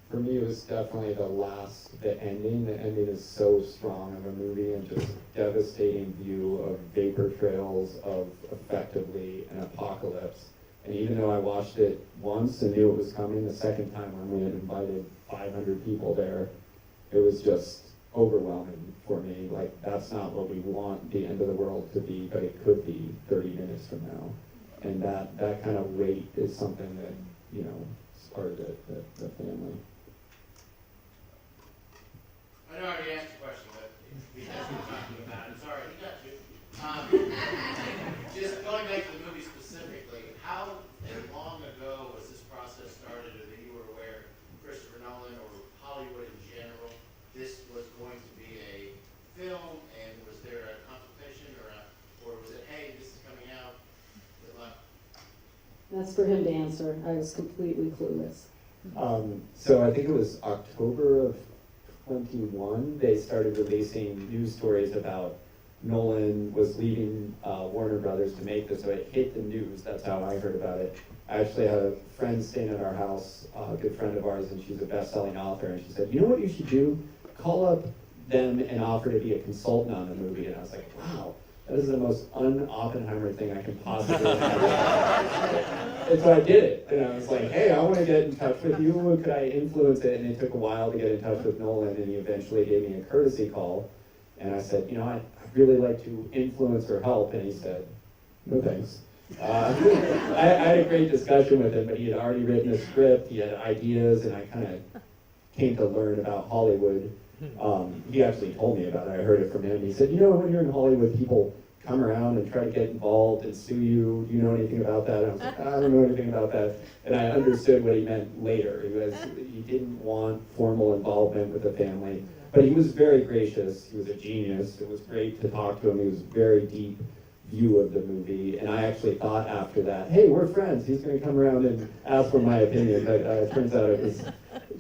C: For me, it was definitely the ending. The ending is so strong of a movie, and just devastating view of vapor trails of effectively an apocalypse. And even though I watched it once and knew it was coming, the second time when we had invited 500 people there, it was just overwhelming for me. Like, that's not what we want the end of the world to be, but it could be 30 minutes from now. And that kind of weight is something that, you know, is part of the family.
J: I know I already asked your question, but we have been talking about it. I'm sorry, we got you. Just going back to the movie specifically, how long ago was this process started, or that you were aware, Christopher Nolan or Hollywood in general, this was going to be a film, and was there a consultation or was it, hey, this is coming out, good luck?
D: That's for him to answer. I was completely clueless.
C: So I think it was October of 21, they started releasing news stories about Nolan was leaving Warner Brothers to make this, so it hit the news. That's how I heard about it. I actually had a friend staying at our house, a good friend of ours, and she's a best-selling author, and she said, you know what you should do? Call up them and offer to be a consultant on the movie. And I was like, wow, that is the most un-Oppenheimer thing I can possibly imagine. And so I did it. And I was like, hey, I want to get in touch with you. Could I influence it? And it took a while to get in touch with Nolan, and he eventually gave me a courtesy call. And I said, you know, I'd really like to influence or help. And he said, no thanks. I had a great discussion with him, but he had already written a script, he had ideas, and I kind of came to learn about Hollywood. He actually told me about it. I heard it from him. He said, you know, when you're in Hollywood, people come around and try to get involved and sue you. Do you know anything about that? And I was like, I don't know anything about that. And I understood what he meant later. He didn't want formal involvement with the family. But he was very gracious. He was a genius. It was great to talk to him. He was very deep view of the movie. And I actually thought after that, hey, we're friends. He's going to come around and ask for my opinion. But it turns out it was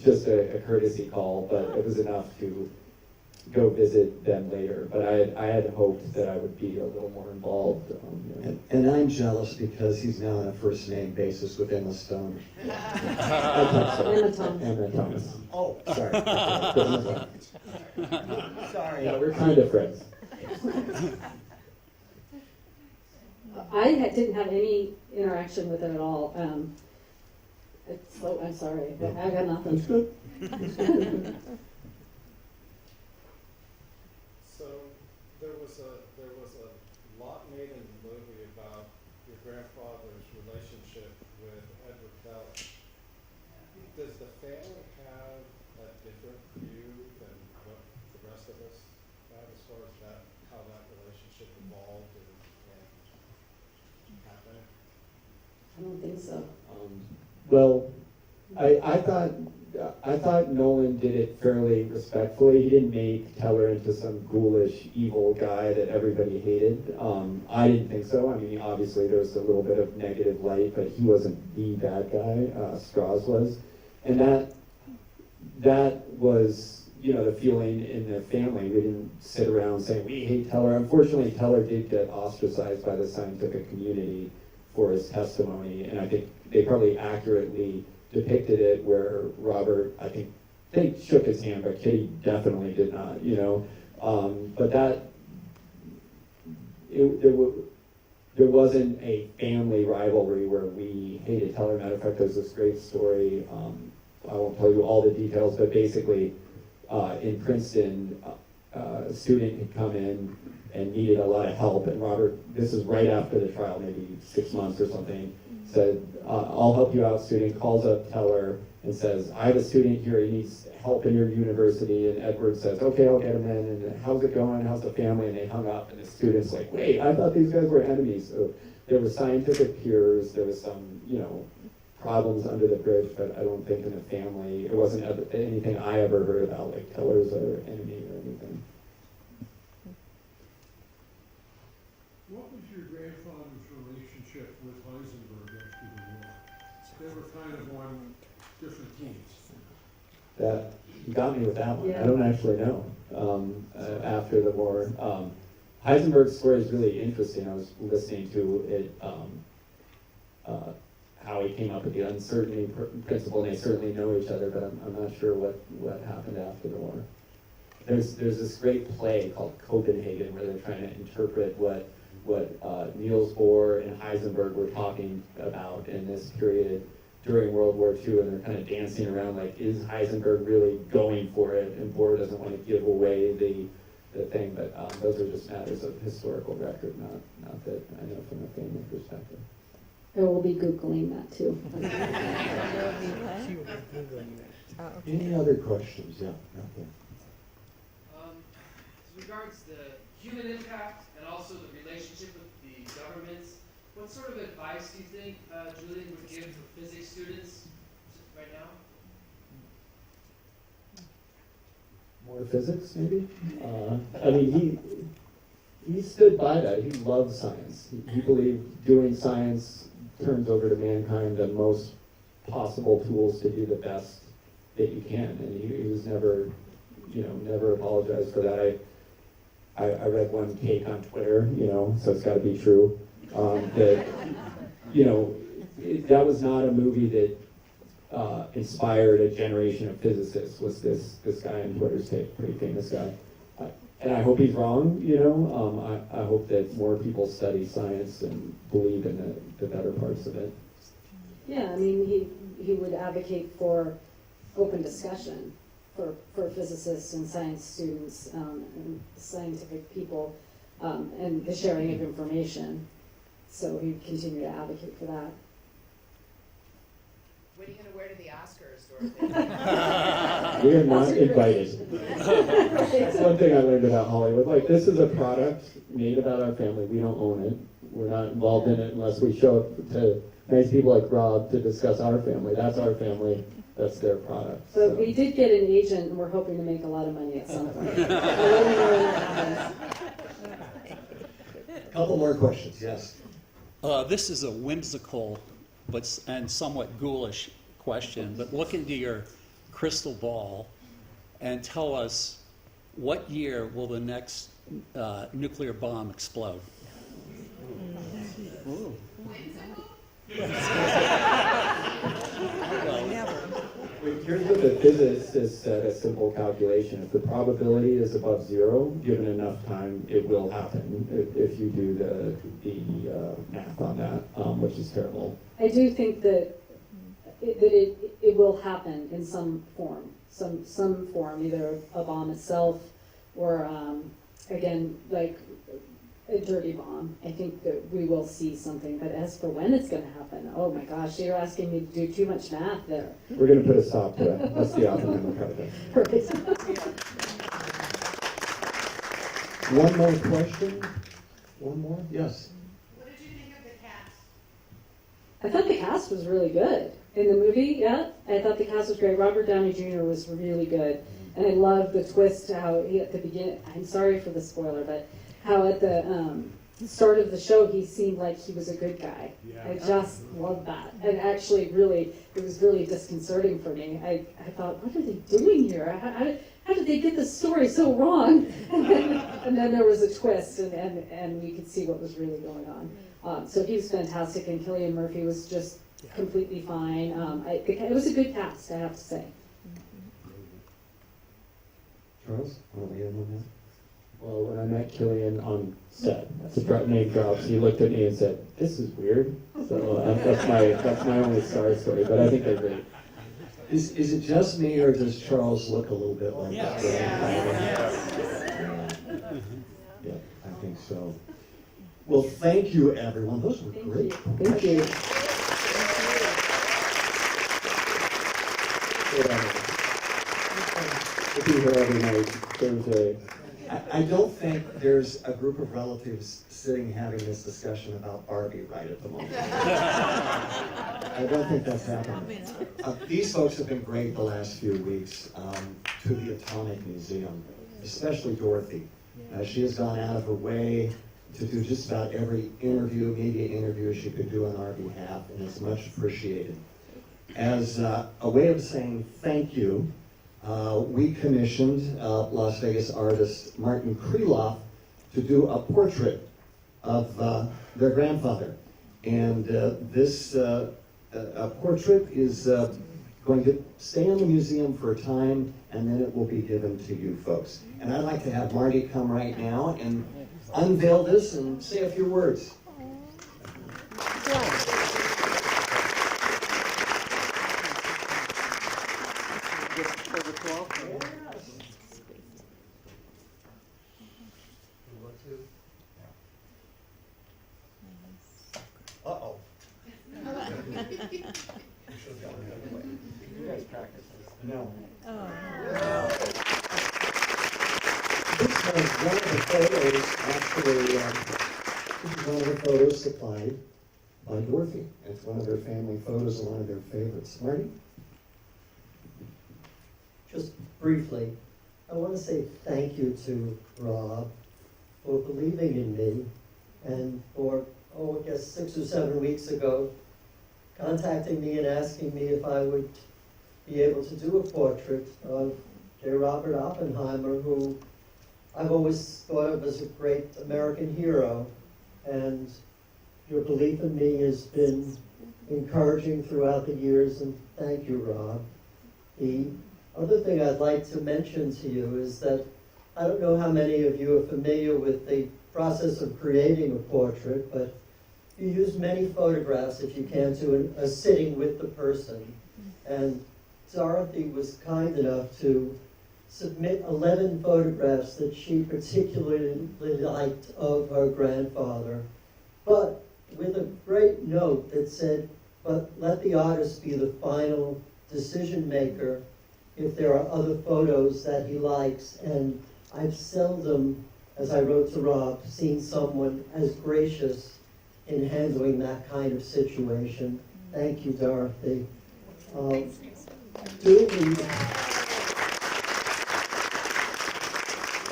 C: just a courtesy call, but it was enough to go visit them later. But I had hoped that I would be a little more involved.
B: And I'm jealous because he's now on a first name basis with Emma Stone.
D: Emma
B: Thomas. Oh, sorry. Sorry.
C: Yeah, we're kind of friends.
D: Didn't have any interaction with it at all. I'm sorry. I got nothing.
C: That's good.
R: So there was a lot made in the movie about your grandfather's relationship with Edward Teller. Does the family have a different view than what the rest of us have as far as how that relationship evolved and happened?
D: I don't think so.
C: Well, I thought Nolan did it fairly respectfully. He didn't make Teller into some ghoulish, evil guy that everybody hated. I didn't think so. I mean, obviously there was a little bit of negative light, but he wasn't the bad guy. Strauss was, and that was, you know, the feeling in the family. We didn't sit around saying we hate Teller. Unfortunately, Teller did get ostracized by the scientific community for his testimony, and I think they probably accurately depicted it where Robert, I think, they shook his hand, but Kitty definitely did not, you know. But that, there wasn't a family rivalry where we hated Teller. Matter of fact, there's this great story. I won't tell you all the details, but basically, in Princeton, a student had come in and needed a lot of help, and Robert, this is right after the trial, maybe 6 months or something, said, I'll help you out, student, calls up Teller and says, I have a student here, he needs help in your university, and Edward says, okay, I'll get him in, and how's it going, how's the family, and they hung up, and the student's like, wait, I thought these guys were enemies. So there were scientific peers, there was some, you know, problems under the bridge, but I don't think in the family, it wasn't anything I ever heard about, like Teller's an enemy or anything.
S: What was your grandfather's relationship with Heisenberg after the war? They were kind of on different teams.
C: That, you got me with that one.
D: Yeah.
C: I don't actually know. After the war, Heisenberg's story is really interesting. I was listening to it, how he came up with the uncertainty principle, and they certainly know each other, but I'm not sure what happened after the war. There's this great play called Copenhagen where they're trying to interpret what Niels Bohr and Heisenberg were talking about in this period during World War II, and they're kind of dancing around like, is Heisenberg really going for it? And Bohr doesn't want to give away the thing, but those are just matters of historical record, not that I know from a family perspective.
D: I will be Googling that too.
B: Any other questions? Yeah. Okay.
T: As regards the human impact and also the relationship with the governments, what sort of advice do you think Julian would give for physics students right now?
C: More physics, maybe? I mean, he stood by that. He loved science. He believed doing science turns over to mankind the most possible tools to do the best that you can. And he was never, never apologized for that. I read one take on Twitter, so it's got to be true. That, that was not a movie that inspired a generation of physicists, was this guy on Twitter's take, pretty famous guy. And I hope he's wrong, I hope that more people study science and believe in the better parts of it.
D: Yeah, I mean, he would advocate for open discussion for physicists and science students and scientific people and the sharing of information. So he'd continue to advocate for that.
E: What are you going to wear to the Oscars, Dorothy?
C: We are not invited. That's one thing I learned about Hollywood. Like, this is a product made about our family. We don't own it. We're not involved in it unless we show up to nice people like Rob to discuss our family. That's our family. That's their product.
D: But
C: So.
D: we did get an agent, and we're hoping to make a lot of money at some point. I'll let you know when that happens.
B: Couple more questions, yes.
U: This is a whimsical and somewhat ghoulish question, but look into your crystal ball and tell us, what year will the next nuclear bomb explode?
C: Ooh. Here's what the physicists said, a simple calculation. If the probability is above zero, given enough time, it will happen if you do the math on that, which is terrible.
D: I do think that it will happen in some form, some form, either a bomb itself or, again, like a dirty bomb. I think that we will see something, but as for when it's going to happen, oh my gosh, you're asking me to do too much math there.
C: We're going to put a stop to it. That's the Oppenheimer project.
D: Perfect.
B: One more question? One more? Yes.
E: What did you think of the cast?
D: I thought the cast was really good. In the movie, yeah, I thought the cast was great. Robert Downey Jr. was really good. And I love the twist, how he, at the beginning, I'm sorry for the spoiler, but how at the start of the show, he seemed like he was a good guy. Yeah. I just love that. And actually, really, it was really disconcerting for me. I thought, what are they doing here? How did they get this story so wrong? And then there was a twist, and we could see what was really going on. So he was fantastic, and Cillian Murphy was just completely fine. It was a good cast, I have to say.
B: Charles, want to weigh in on that?
C: Well, when I met Killian on set, to drop name drops, he looked at me and said, "This is weird." So that's my only star story, but I think they're great.
B: Is it just me, or does Charles look a little bit like that? Yeah, I think so. Well, thank you, everyone. Those were great.
D: Thank you.
C: We'll be here every night, Thursday.
B: I don't think there's a group of relatives sitting having this discussion about Barbie right at the moment. I don't think that's happening. These folks have been great the last few weeks to the Atomic Museum, especially Dorothy. She has gone out of her way to do just about every media interview she could do on our behalf, and it's much appreciated. As a way of saying thank you, we commissioned Las Vegas artist Martin Kreloff to do a portrait of their grandfather. And this portrait is going to stay in the museum for a time, and then it will be given to you folks. And I'd like to have Marty come right now and unveil this and say a few words. Uh-oh. You guys practice this? No. This is one of the photos, actually, this is one of the photos supplied by Dorothy. It's one of their family photos and one of their favorites. Marty?
A: Just briefly, I want to say thank you to Rob for believing in me and for, I guess 6 or 7 weeks ago, contacting me and asking me if I would be able to do a portrait of J. Robert Oppenheimer, who I've always thought of as a great American hero. And your belief in me has been encouraging throughout the years, and thank you, Rob. The other thing I'd like to mention to you is that I don't know how many of you are familiar with the process of creating a portrait, but you use many photographs, if you can, to a sitting with the person. And Dorothy was kind enough to submit 11 photographs that she particularly liked of her grandfather, but with a great note that said, but let the artist be the final decision maker if there are other photos that he likes. And I've seldom, as I wrote to Rob, seen someone as gracious in handling that kind of situation. Thank you, Dorothy.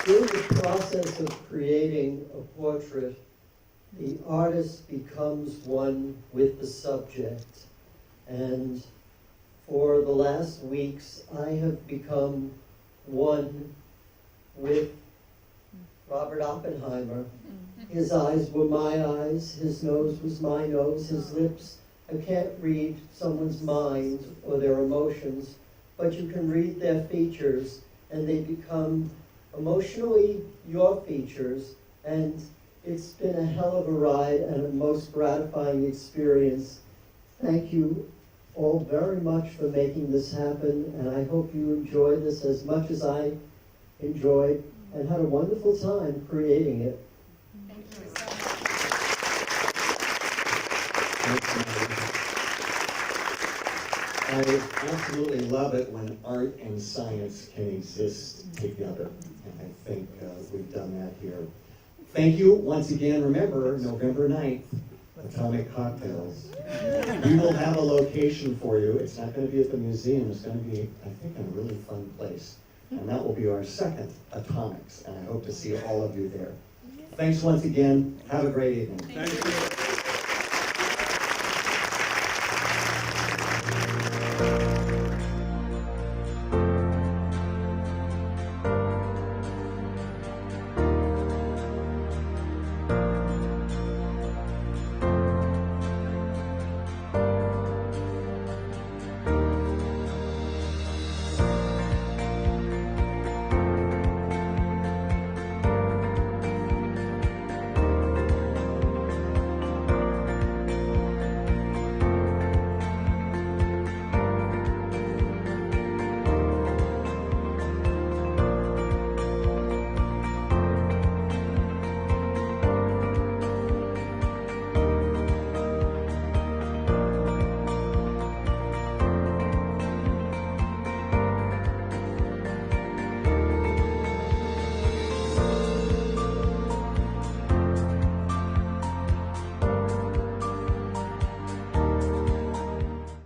A: During the process of creating a portrait, the artist becomes one with the subject. And for the last weeks, I have become one with Robert Oppenheimer. His eyes were my eyes, his nose was my nose, his lips. I can't read someone's mind or their emotions, but you can read their features, and they become emotionally your features. And it's been a hell of a ride and a most gratifying experience. Thank you all very much for making this happen, and I hope you enjoy this as much as I enjoyed and had a wonderful time creating it.
B: I absolutely love it when art and science can exist together, and I think we've done that here. Thank you once again. Remember, November 9th, Atomic Cocktails. We will have a location for you. It's not going to be at the museum. It's going to be, I think, in a really fun place. And that will be our second Atomics, and I hope to see all of you there. Thanks once again. Have a great evening.
S: Thank you.